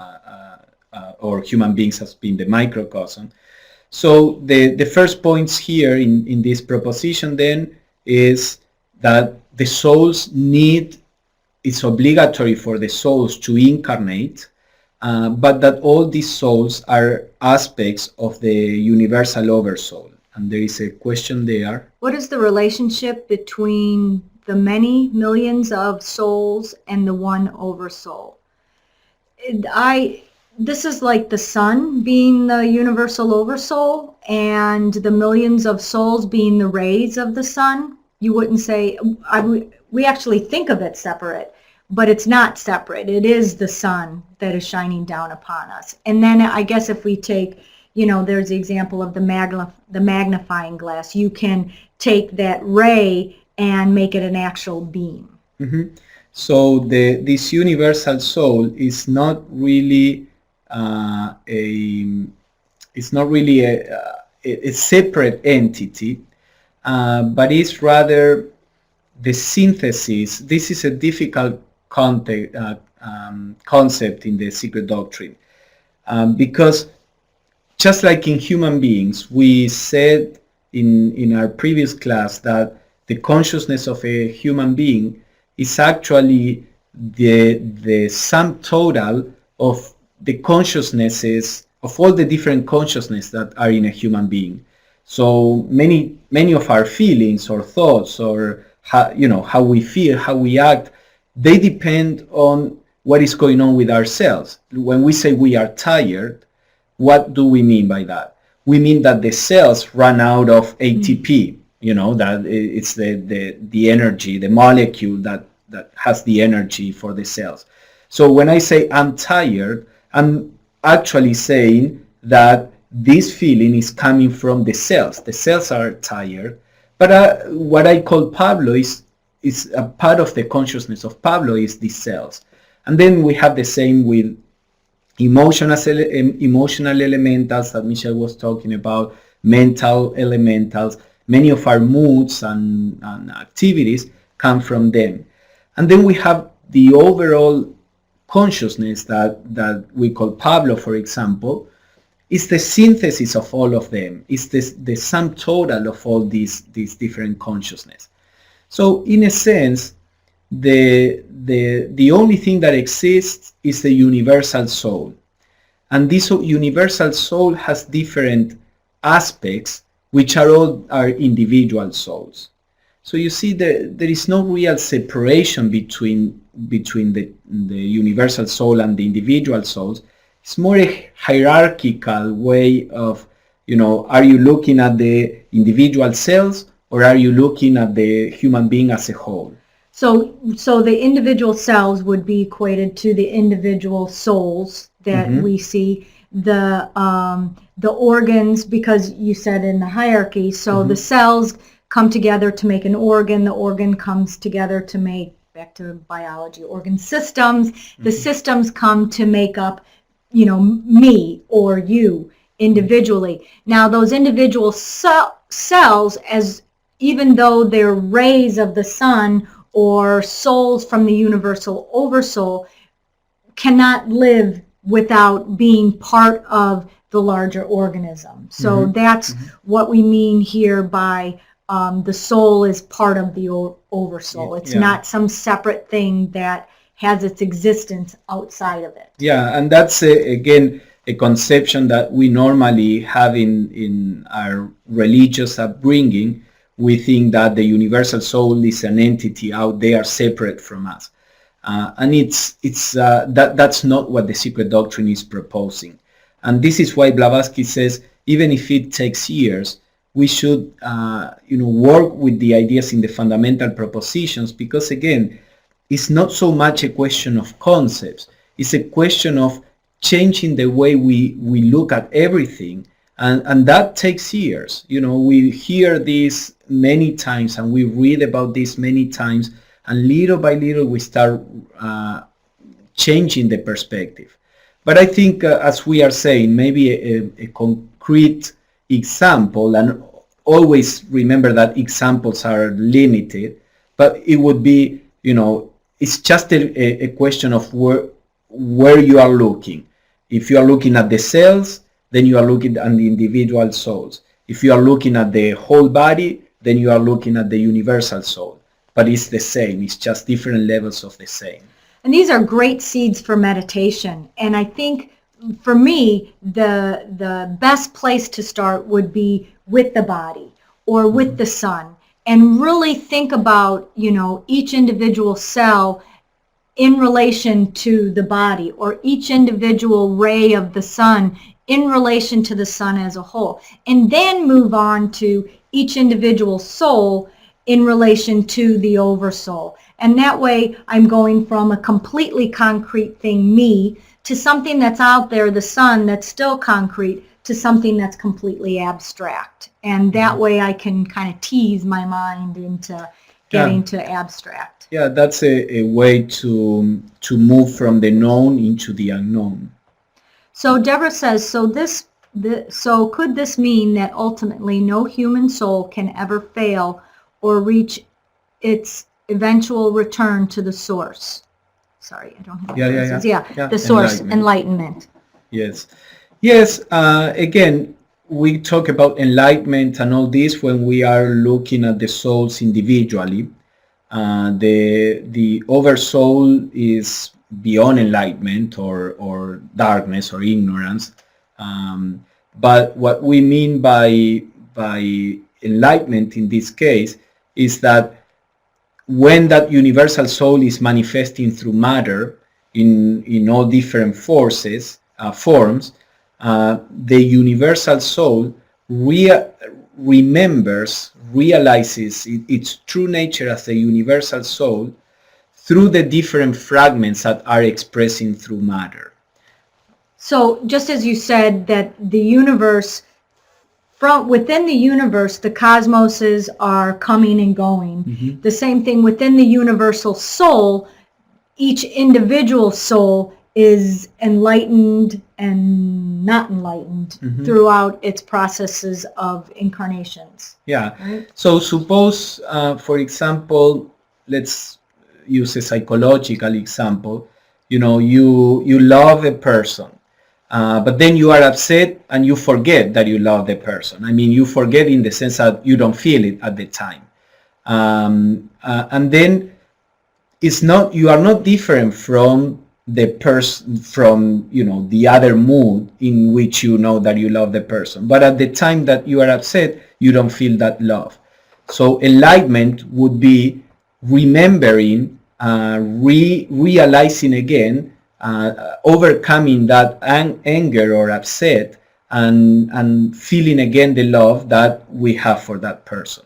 or human beings as being the microcosm. So the first points here in this proposition then is that the souls it's obligatory for the souls to incarnate, but that all these souls are aspects of the universal oversoul. And there is a question there. What is the relationship between the many millions of souls and the one oversoul? This is like the sun being the universal oversoul and the millions of souls being the rays of the sun. You wouldn't say, we actually think of it separate, but it's not separate. It is the sun that is shining down upon us. And then I guess if we take, there's the example of the magnifying glass. You can take that ray and make it an actual beam. Mm-hmm. So this universal soul is not really a separate entity, but it's rather the synthesis. This is a difficult concept in the Secret Doctrine, because just like in human beings, we said in our previous class that the consciousness of a human being is actually the sum total of the consciousnesses, of all the different consciousnesses that are in a human being. So many of our feelings or thoughts or how we feel, how we act, they depend on what is going on with ourselves. When we say we are tired, what do we mean by that? We mean that the cells run out of ATP, that it's the energy, the molecule that has the energy for the cells. So when I say I'm tired, I'm actually saying that this feeling is coming from the cells. The cells are tired. But what I call Pablo is a part of the consciousness of Pablo is these cells. And then we have the same with emotional elementals that Michele was talking about, mental elementals. Many of our moods and activities come from them. And then we have the overall consciousness that we call Pablo, for example, is the synthesis of all of them. It's the sum total of all these different consciousness. So in a sense, the only thing that exists is the universal soul. And this universal soul has different aspects, which are all our individual souls. So you see there is no real separation between the universal soul and the individual souls. It's more a hierarchical way of, are you looking at the individual cells or are you looking at the human being as a whole? So the individual cells would be equated to the individual souls that we see. The organs, because you said in the hierarchy, so the cells come together to make an organ. The organ comes together to make, back to biology, organ systems. The systems come to make up, me or you individually. Now those individual cells, as even though they're rays of the sun or souls from the universal oversoul, cannot live without being part of the larger organism. So that's what we mean here by the soul is part of the oversoul. It's not some separate thing that has its existence outside of it. Yeah, and that's again a conception that we normally have in our religious upbringing. We think that the universal soul is an entity out there separate from us. And that's not what the Secret Doctrine is proposing. And this is why Blavatsky says, even if it takes years, we should work with the ideas in the fundamental propositions, because again, it's not so much a question of concepts. It's a question of changing the way we look at everything. And that takes years. We hear this many times and we read about this many times, and little by little we start changing the perspective. But I think, as we are saying, maybe a concrete example, and always remember that examples are limited, but it would be, it's just a question of where you are looking. If you are looking at the cells, then you are looking at the individual souls. If you are looking at the whole body, then you are looking at the universal soul. But it's the same. It's just different levels of the same. And these are great seeds for meditation. And I think, for me, the best place to start would be with the body or with the sun, and really think about, each individual cell in relation to the body, or each individual ray of the sun in relation to the sun as a whole. And then move on to each individual soul in relation to the oversoul. And that way I'm going from a completely concrete thing, me, to something that's out there, the sun, that's still concrete, to something that's completely abstract. And that way I can kind of tease my mind into getting to abstract. Yeah, that's a way to move from the known into the unknown. So Deborah says, so could this mean that ultimately no human soul can ever fail or reach its eventual return to the source? Sorry, I don't have the source, enlightenment. Yes. Again, we talk about enlightenment and all this when we are looking at the souls individually. The oversoul is beyond enlightenment or darkness or ignorance. But what we mean by enlightenment in this case is that when that universal soul is manifesting through matter in all different forms, the universal soul realizes its true nature as a universal soul through the different fragments that are expressing through matter. So just as you said that the universe, from within the universe, the cosmoses are coming and going. The same thing within the universal soul, each individual soul is enlightened and not enlightened throughout its processes of incarnations. Yeah. Right? So suppose, for example, let's use a psychological example. You love a person, but then you are upset and you forget that you love the person. I mean, you forget in the sense that you don't feel it at the time. And then you are not different from the person, from the other mood in which you know that you love the person, but at the time that you are upset you don't feel that love. So enlightenment would be remembering, realizing again, overcoming that anger or upset, and feeling again the love that we have for that person.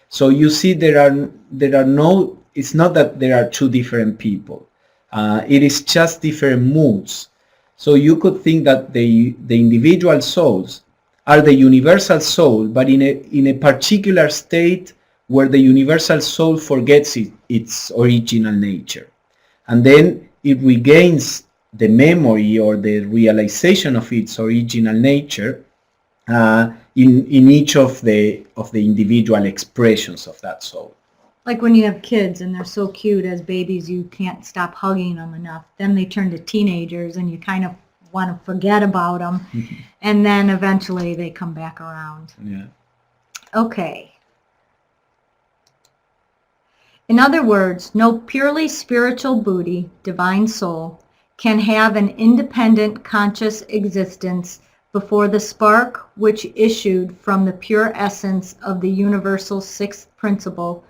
So you see, there are no it's not that there are two different people. It is just different moods. So you could think that the individual souls are the universal soul, but in a particular state where the universal soul forgets its original nature. And then it regains the memory or the realization of its original nature in each of the individual expressions of that soul. Like when you have kids and they're so cute as babies, you can't stop hugging them enough. Then they turn to teenagers and you kind of want to forget about them. And then eventually they come back around. Yeah. Okay. In other words, no purely spiritual Buddhi, divine soul, can have an independent conscious existence before the spark which issued from the pure essence of the universal sixth principle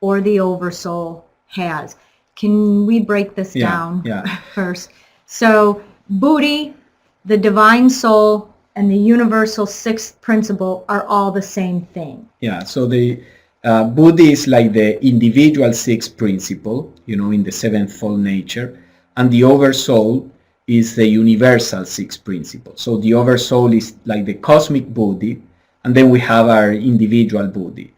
or the Oversoul has. Can we break this down first? So Buddhi, the divine soul, and the universal sixth principle are all the same thing. Yeah, so the Buddhi is like the individual sixth principle, in the sevenfold nature, and the Oversoul is the universal sixth principle. So the Oversoul is like the cosmic Buddhi, and then we have our individual Buddhi.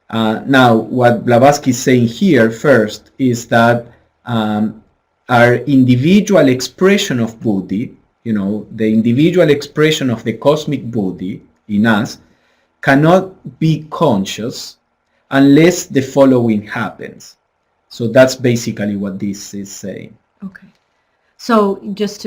Now, what Blavatsky is saying here first is that our individual expression of Buddhi, the individual expression of the cosmic Buddhi in us, cannot be conscious unless the following happens. So that's basically what this is saying. Okay. So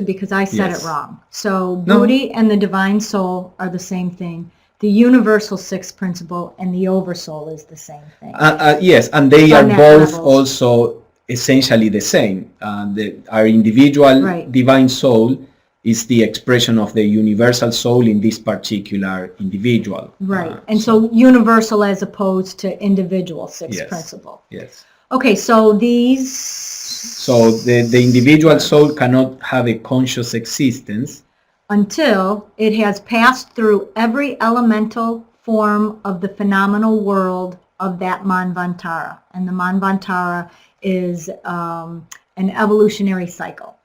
because I said it wrong. So Buddhi and the divine soul are the same thing. The universal sixth principle and the Oversoul is the same thing. Yes, and they are both also essentially the same. Our individual divine soul is the expression of the universal soul in this particular individual. Right, and so universal as opposed to individual sixth principle. Yes. Okay, so these... So the individual soul cannot have a conscious existence until it has passed through every elemental form of the phenomenal world of that Manvantara. And the Manvantara is an evolutionary cycle.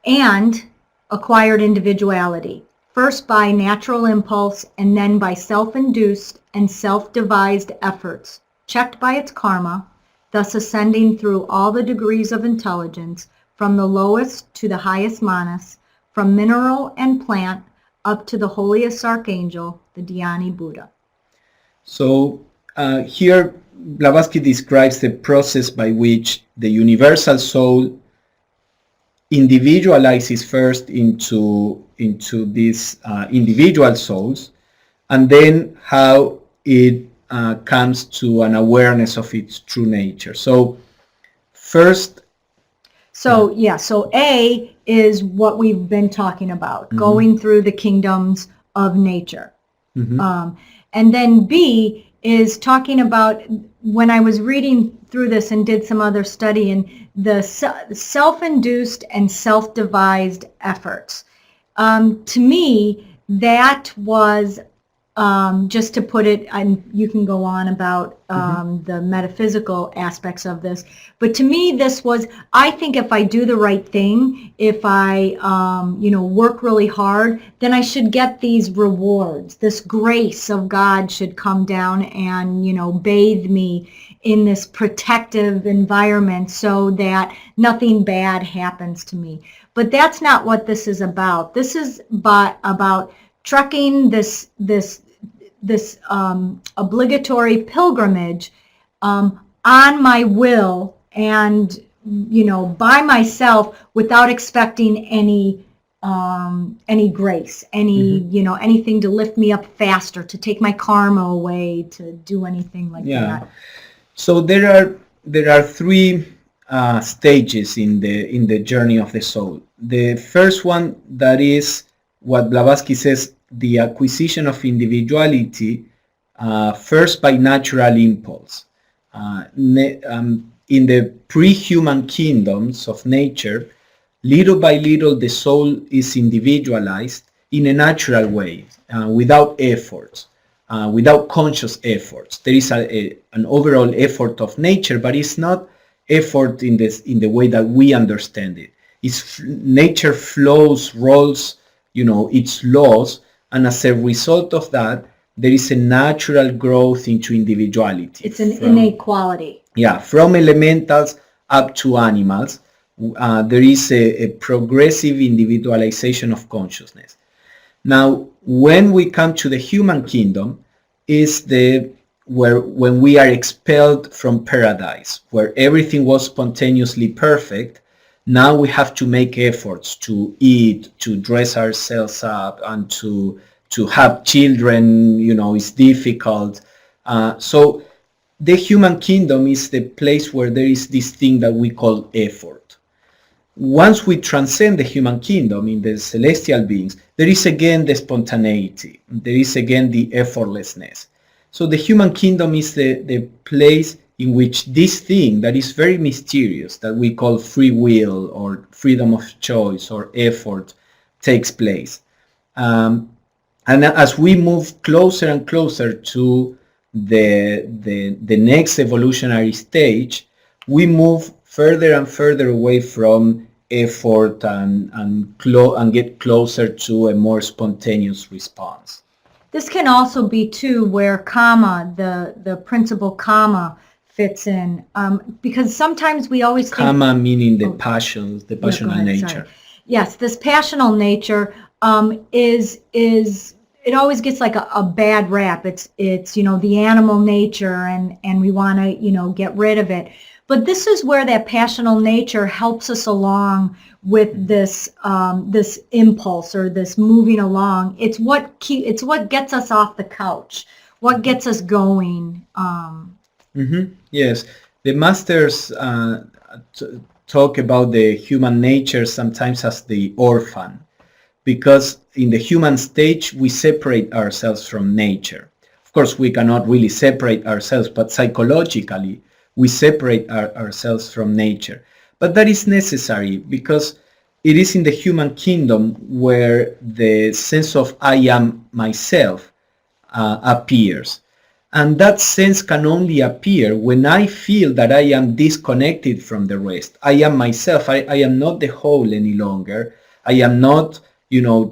And acquired individuality, first by natural impulse and then by self-induced and self-devised efforts, checked by its karma, thus ascending through all the degrees of intelligence, from the lowest to the highest manas, from mineral and plant up to the holiest archangel, the Dhyani Buddha. So here Blavatsky describes the process by which the universal soul individualizes first into these individual souls, and then how it comes to an awareness of its true nature. So first... So A is what we've been talking about, going through the kingdoms of nature. And then B is talking about, when I was reading through this and did some other study, and the self-induced and self-devised efforts. To me, that was, just to put it, and you can go on about the metaphysical aspects of this, but to me this was, I think if I do the right thing, if I work really hard, then I should get these rewards. This grace of God should come down and bathe me in this protective environment so that nothing bad happens to me. But that's not what this is about. This is about trekking this obligatory pilgrimage on my will and by myself without expecting any grace, anything to lift me up faster, to take my karma away, to do anything like that. So there are three stages in the journey of the soul. The first one, that is what Blavatsky says, the acquisition of individuality, first by natural impulse. In the pre-human kingdoms of nature, little by little the soul is individualized in a natural way, without effort. without conscious efforts. There is an overall effort of nature, but it's not effort in the way that we understand it. Nature flows, rolls, its laws, and as a result of that, there is a natural growth into individuality. It's an innate quality. Yeah, from elementals up to animals, there is a progressive individualization of consciousness. Now, when we come to the human kingdom, is when we are expelled from paradise, where everything was spontaneously perfect. Now we have to make efforts to eat, to dress ourselves up, and to have children. It's difficult. So the human kingdom is the place where there is this thing that we call effort. Once we transcend the human kingdom in the celestial beings, there is again the spontaneity. There is again the effortlessness. So the human kingdom is the place in which this thing that is very mysterious, that we call free will or freedom of choice or effort, takes place. And as we move closer and closer to the next evolutionary stage, we move further and further away from effort and get closer to a more spontaneous response. This can also be too where karma, the principle karma, fits in, because sometimes we always think karma meaning the passions, the passional nature. Sorry. Yes, this passional nature is it always gets like a bad rap. It's the animal nature, and we want to get rid of it. But this is where that passional nature helps us along with this this impulse or this moving along. It's what gets us off the couch, what gets us going. Yes, the masters talk about the human nature sometimes as the orphan, because in the human stage we separate ourselves from nature. Of course, we cannot really separate ourselves, but psychologically we separate ourselves from nature. But that is necessary because it is in the human kingdom where the sense of I am myself appears. And that sense can only appear when I feel that I am disconnected from the rest. I am myself. I am not the whole any longer. I am not,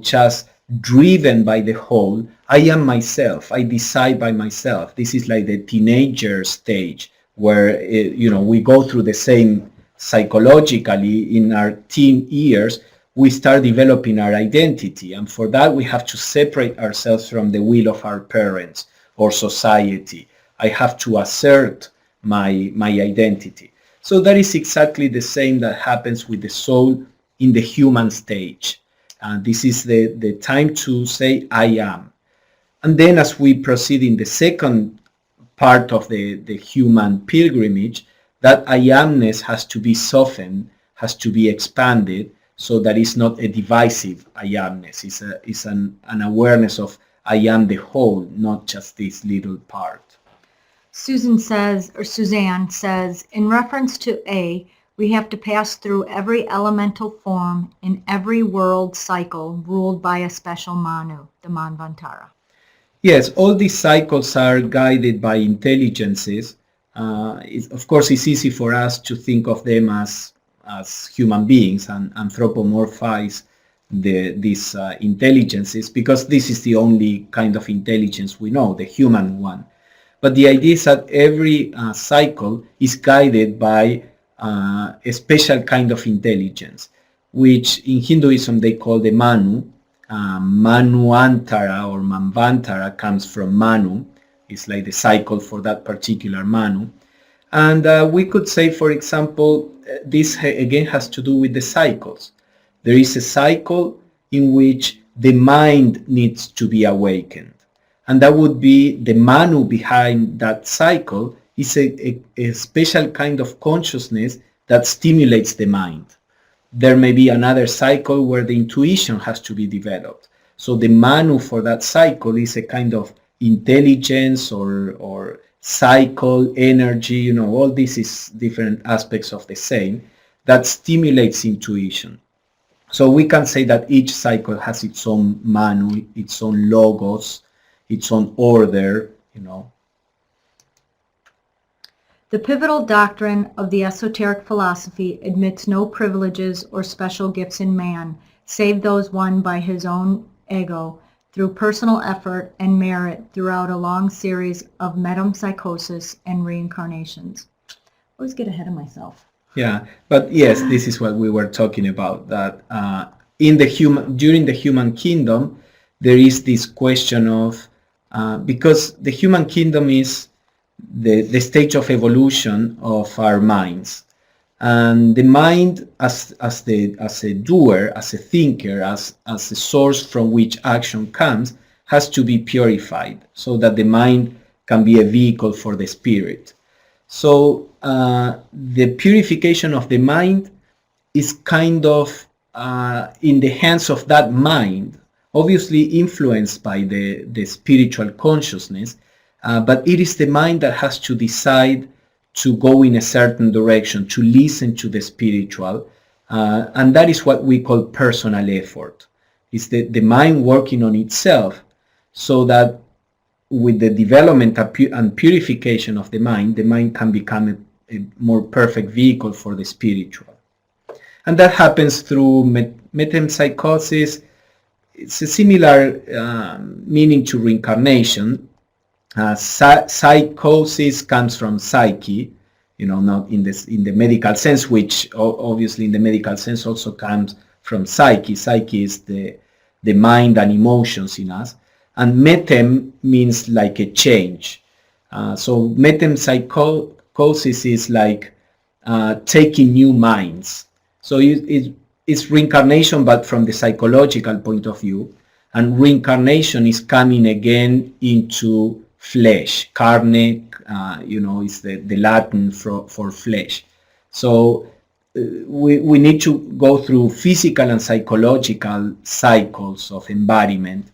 just driven by the whole. I am myself. I decide by myself. This is like the teenager stage where, we go through the same psychologically in our teen years. We start developing our identity. And for that, we have to separate ourselves from the will of our parents or society. I have to assert my identity. So that is exactly the same that happens with the soul in the human stage. This is the time to say I am. And then as we proceed in the second part of the human pilgrimage, that I amness has to be softened, has to be expanded, so that it's not a divisive I amness. It's an awareness of I am the whole, not just this little part. Suzanne says, in reference to A, we have to pass through every elemental form in every world cycle ruled by a special Manu, the Manvantara. Yes, all these cycles are guided by intelligences. Of course, it's easy for us to think of them as human beings and anthropomorphize these intelligences, because this is the only kind of intelligence we know, the human one. But the idea is that every cycle is guided by a special kind of intelligence, which in Hinduism they call the Manu. Manuantara or Manvantara comes from Manu. It's like the cycle for that particular Manu. And we could say, for example, this again has to do with the cycles. There is a cycle in which the mind needs to be awakened. And that would be the Manu behind that cycle is a special kind of consciousness that stimulates the mind. There may be another cycle where the intuition has to be developed. So the Manu for that cycle is a kind of intelligence or cycle, energy, all this is different aspects of the same that stimulates intuition. So we can say that each cycle has its own Manu, its own logos, its own order, you know. The pivotal doctrine of the esoteric philosophy admits no privileges or special gifts in man, save those won by his own ego through personal effort and merit throughout a long series of metempsychosis and reincarnations. I always get ahead of myself. Yeah, but yes, this is what we were talking about, that during the human kingdom, there is this question of, because the human kingdom is the stage of evolution of our minds. And the mind as a doer, as a thinker, as a source from which action comes, has to be purified so that the mind can be a vehicle for the spirit. So the purification of the mind is kind of in the hands of that mind, obviously influenced by the spiritual consciousness, but it is the mind that has to decide to go in a certain direction, to listen to the spiritual, and that is what we call personal effort. It's the mind working on itself, so that with the development and purification of the mind can become a more perfect vehicle for the spiritual. And that happens through metempsychosis. It's a similar meaning to reincarnation. Psychosis comes from psyche, not in the medical sense, which obviously in the medical sense also comes from psyche. Psyche is the mind and emotions in us. And metem means like a change. So metempsychosis is like taking new minds. So it's reincarnation, but from the psychological point of view. And reincarnation is coming again into flesh. Carne, is the Latin for flesh. So we need to go through physical and psychological cycles of embodiment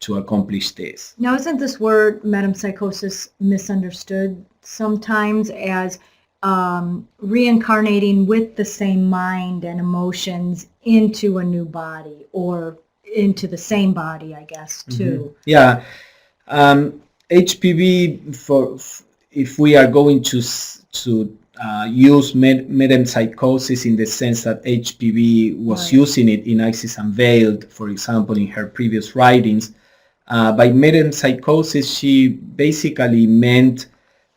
to accomplish this. Now, isn't this word metempsychosis misunderstood sometimes as reincarnating with the same mind and emotions into a new body, or into the same body, I guess, too? Mm-hmm. Yeah. H.P.B, if we are going to use metempsychosis in the sense that H.P.B was Right. using it in Isis Unveiled, for example, in her previous writings, by metempsychosis she basically meant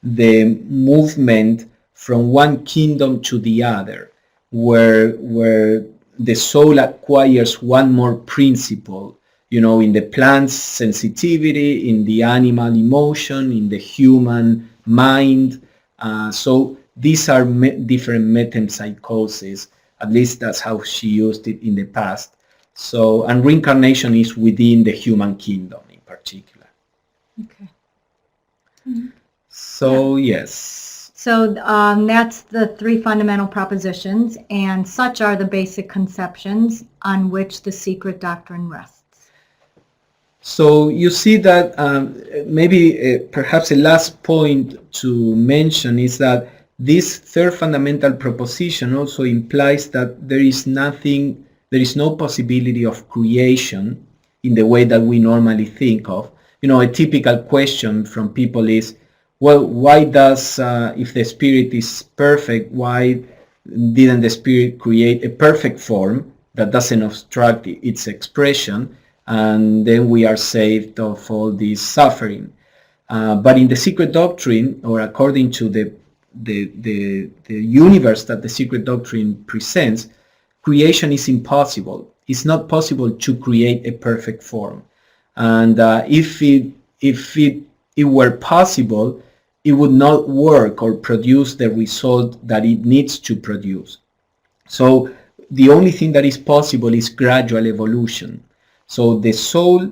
the movement from one kingdom to the other, where the soul acquires one more principle, in the plant's sensitivity, in the animal emotion, in the human mind. So these are different metempsychoses. At least that's how she used it in the past. So, and reincarnation is within the human kingdom in particular. Okay. Mm-hmm. So, yes. So that's the three fundamental propositions, and such are the basic conceptions on which the Secret Doctrine rests. So you see that maybe perhaps a last point to mention is that this third fundamental proposition also implies that there is no possibility of creation in the way that we normally think of. A typical question from people is, well, why does, if the spirit is perfect, why didn't the spirit create a perfect form that doesn't obstruct its expression, and then we are saved of all this suffering? But in the Secret Doctrine, or according to the universe that the Secret Doctrine presents, creation is impossible. It's not possible to create a perfect form. And if it were possible, it would not work or produce the result that it needs to produce. So the only thing that is possible is gradual evolution. So the soul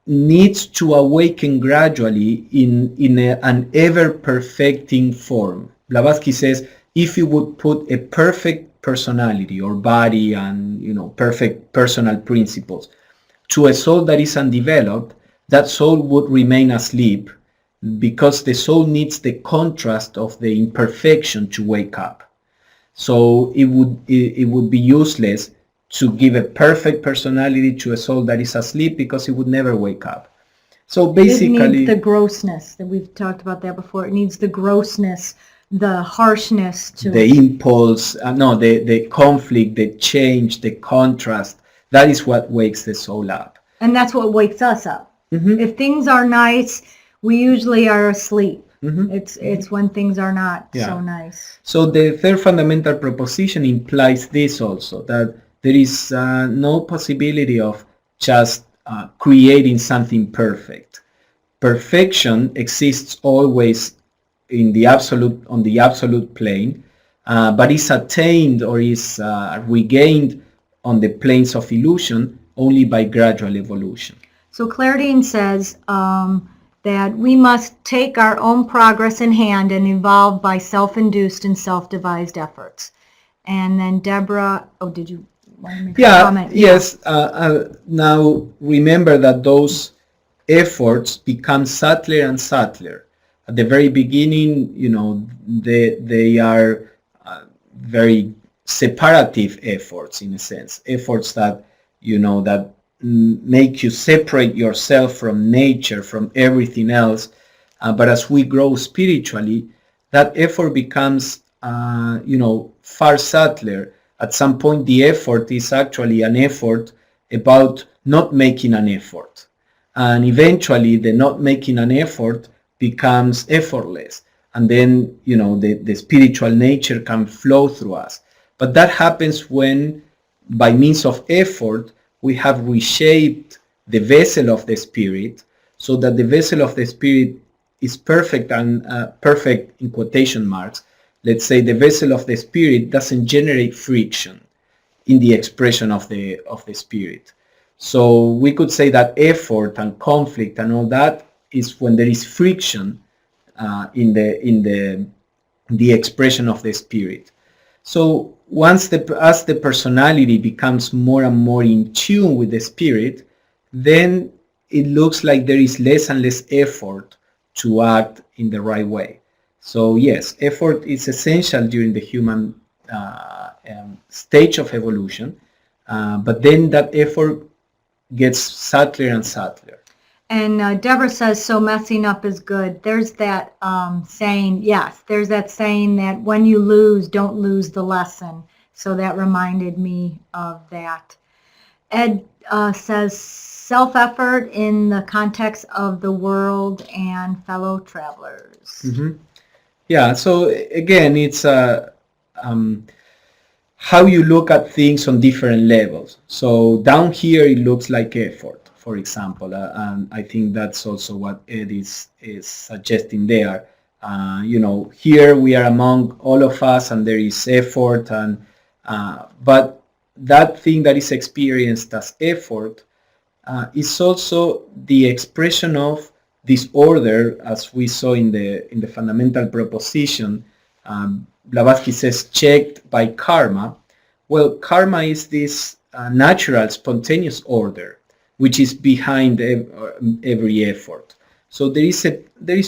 needs to awaken gradually in an ever-perfecting form. Blavatsky says, if you would put a perfect personality or body and perfect personal principles to a soul that is undeveloped, that soul would remain asleep, because the soul needs the contrast of the imperfection to wake up. So it would be useless to give a perfect personality to a soul that is asleep, because it would never wake up. So It basically, needs the grossness that we've talked about that before. It needs the grossness, the harshness to the it. impulse, no, the conflict, the change, the contrast, that is what wakes the soul up. And that's what wakes us up. If things are nice, we usually are asleep. It's when things are not so nice. So the third fundamental proposition implies this also, that there is no possibility of just creating something perfect. Perfection exists always in the absolute, on the absolute plane, but is attained or is regained on the planes of illusion only by gradual evolution. So Claridine says that we must take our own progress in hand and evolve by self-induced and self-devised efforts. And then Deborah, did you want to make a comment? Yes. Now remember that those efforts become subtler and subtler. At the very beginning, they are very separative efforts, in a sense, efforts that that make you separate yourself from nature, from everything else. But as we grow spiritually, that effort becomes far subtler. At some point, the effort is actually an effort about not making an effort, and eventually the not making an effort becomes effortless, and then the spiritual nature can flow through us. But that happens when, by means of effort, we have reshaped the vessel of the spirit, so that the vessel of the spirit is perfect, and perfect in quotation marks. Let's say the vessel of the spirit doesn't generate friction in the expression of the spirit. So we could say that effort and conflict and all that is when there is friction in the expression of the spirit. So as the personality becomes more and more in tune with the spirit, then it looks like there is less and less effort to act in the right way. So yes, effort is essential during the human stage of evolution, but then that effort gets subtler and subtler. And Deborah says, so messing up is good. There's that saying, yes, there's that saying that when you lose, don't lose the lesson. So that reminded me of that. Ed says, self-effort in the context of the world and fellow travelers. Yeah, so again, it's how you look at things on different levels. So down here, it looks like effort, for example, and I think that's also what Ed is suggesting there. Here we are among all of us, and there is effort, and but that thing that is experienced as effort is also the expression of disorder, as we saw in the fundamental proposition. Blavatsky says, checked by karma. Well, karma is this natural, spontaneous order, which is behind every effort. So there is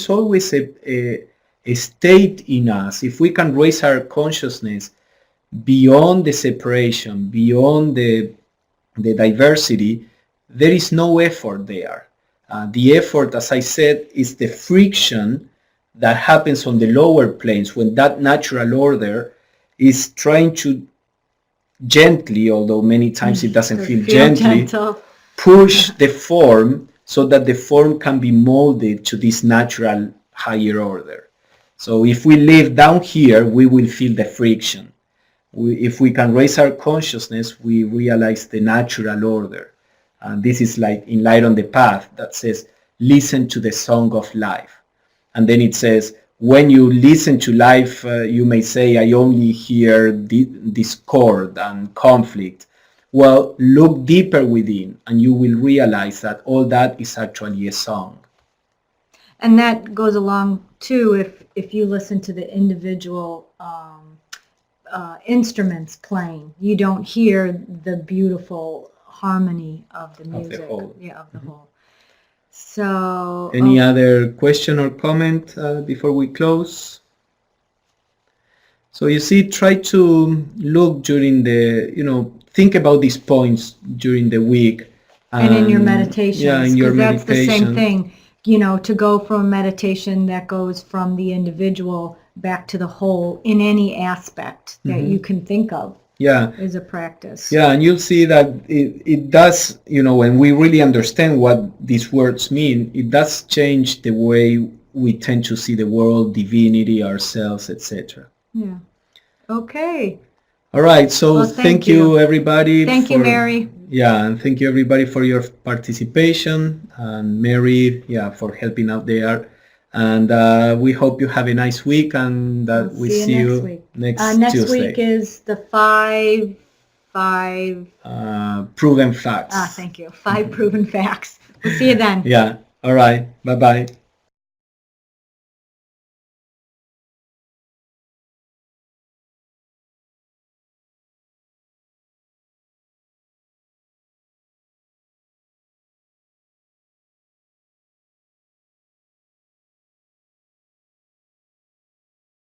always a state in us. If we can raise our consciousness beyond the separation, beyond the diversity, there is no effort there. The effort, as I said, is the friction that happens on the lower planes when that natural order is trying to gently, although many times it doesn't feel gently, push the form so that the form can be molded to this natural higher order. So if we live down here, we will feel the friction. If we can raise our consciousness, we realize the natural order. And this is like in Light on the Path that says, listen to the song of life. And then it says, when you listen to life, you may say, I only hear discord and conflict. Well, look deeper within, and you will realize that all that is actually a song. And that goes along, too, if you listen to the individual instruments playing. You don't hear the beautiful harmony of the music. Of the whole. Yeah, of the whole. So, any other question or comment before we close? So you see, try to look during the, think about these points during the week. And in your meditations. Yeah, in your meditation. That's the same thing. to go from a meditation that goes from the individual back to the whole in any aspect that you can think of. Yeah. Is a practice. Yeah, and you'll see that it does, when we really understand what these words mean, it does change the way we tend to see the world, divinity, ourselves, etc. Yeah. Okay. All right, so Well, thank you everybody. Thank you, Mary. Yeah, and thank you everybody for your participation, and Mary, for helping out there. And we hope you have a nice week, and we see you next Tuesday. Next week is the five proven facts. thank you. 5 proven facts. We'll see you then. Yeah. All right. Bye-bye.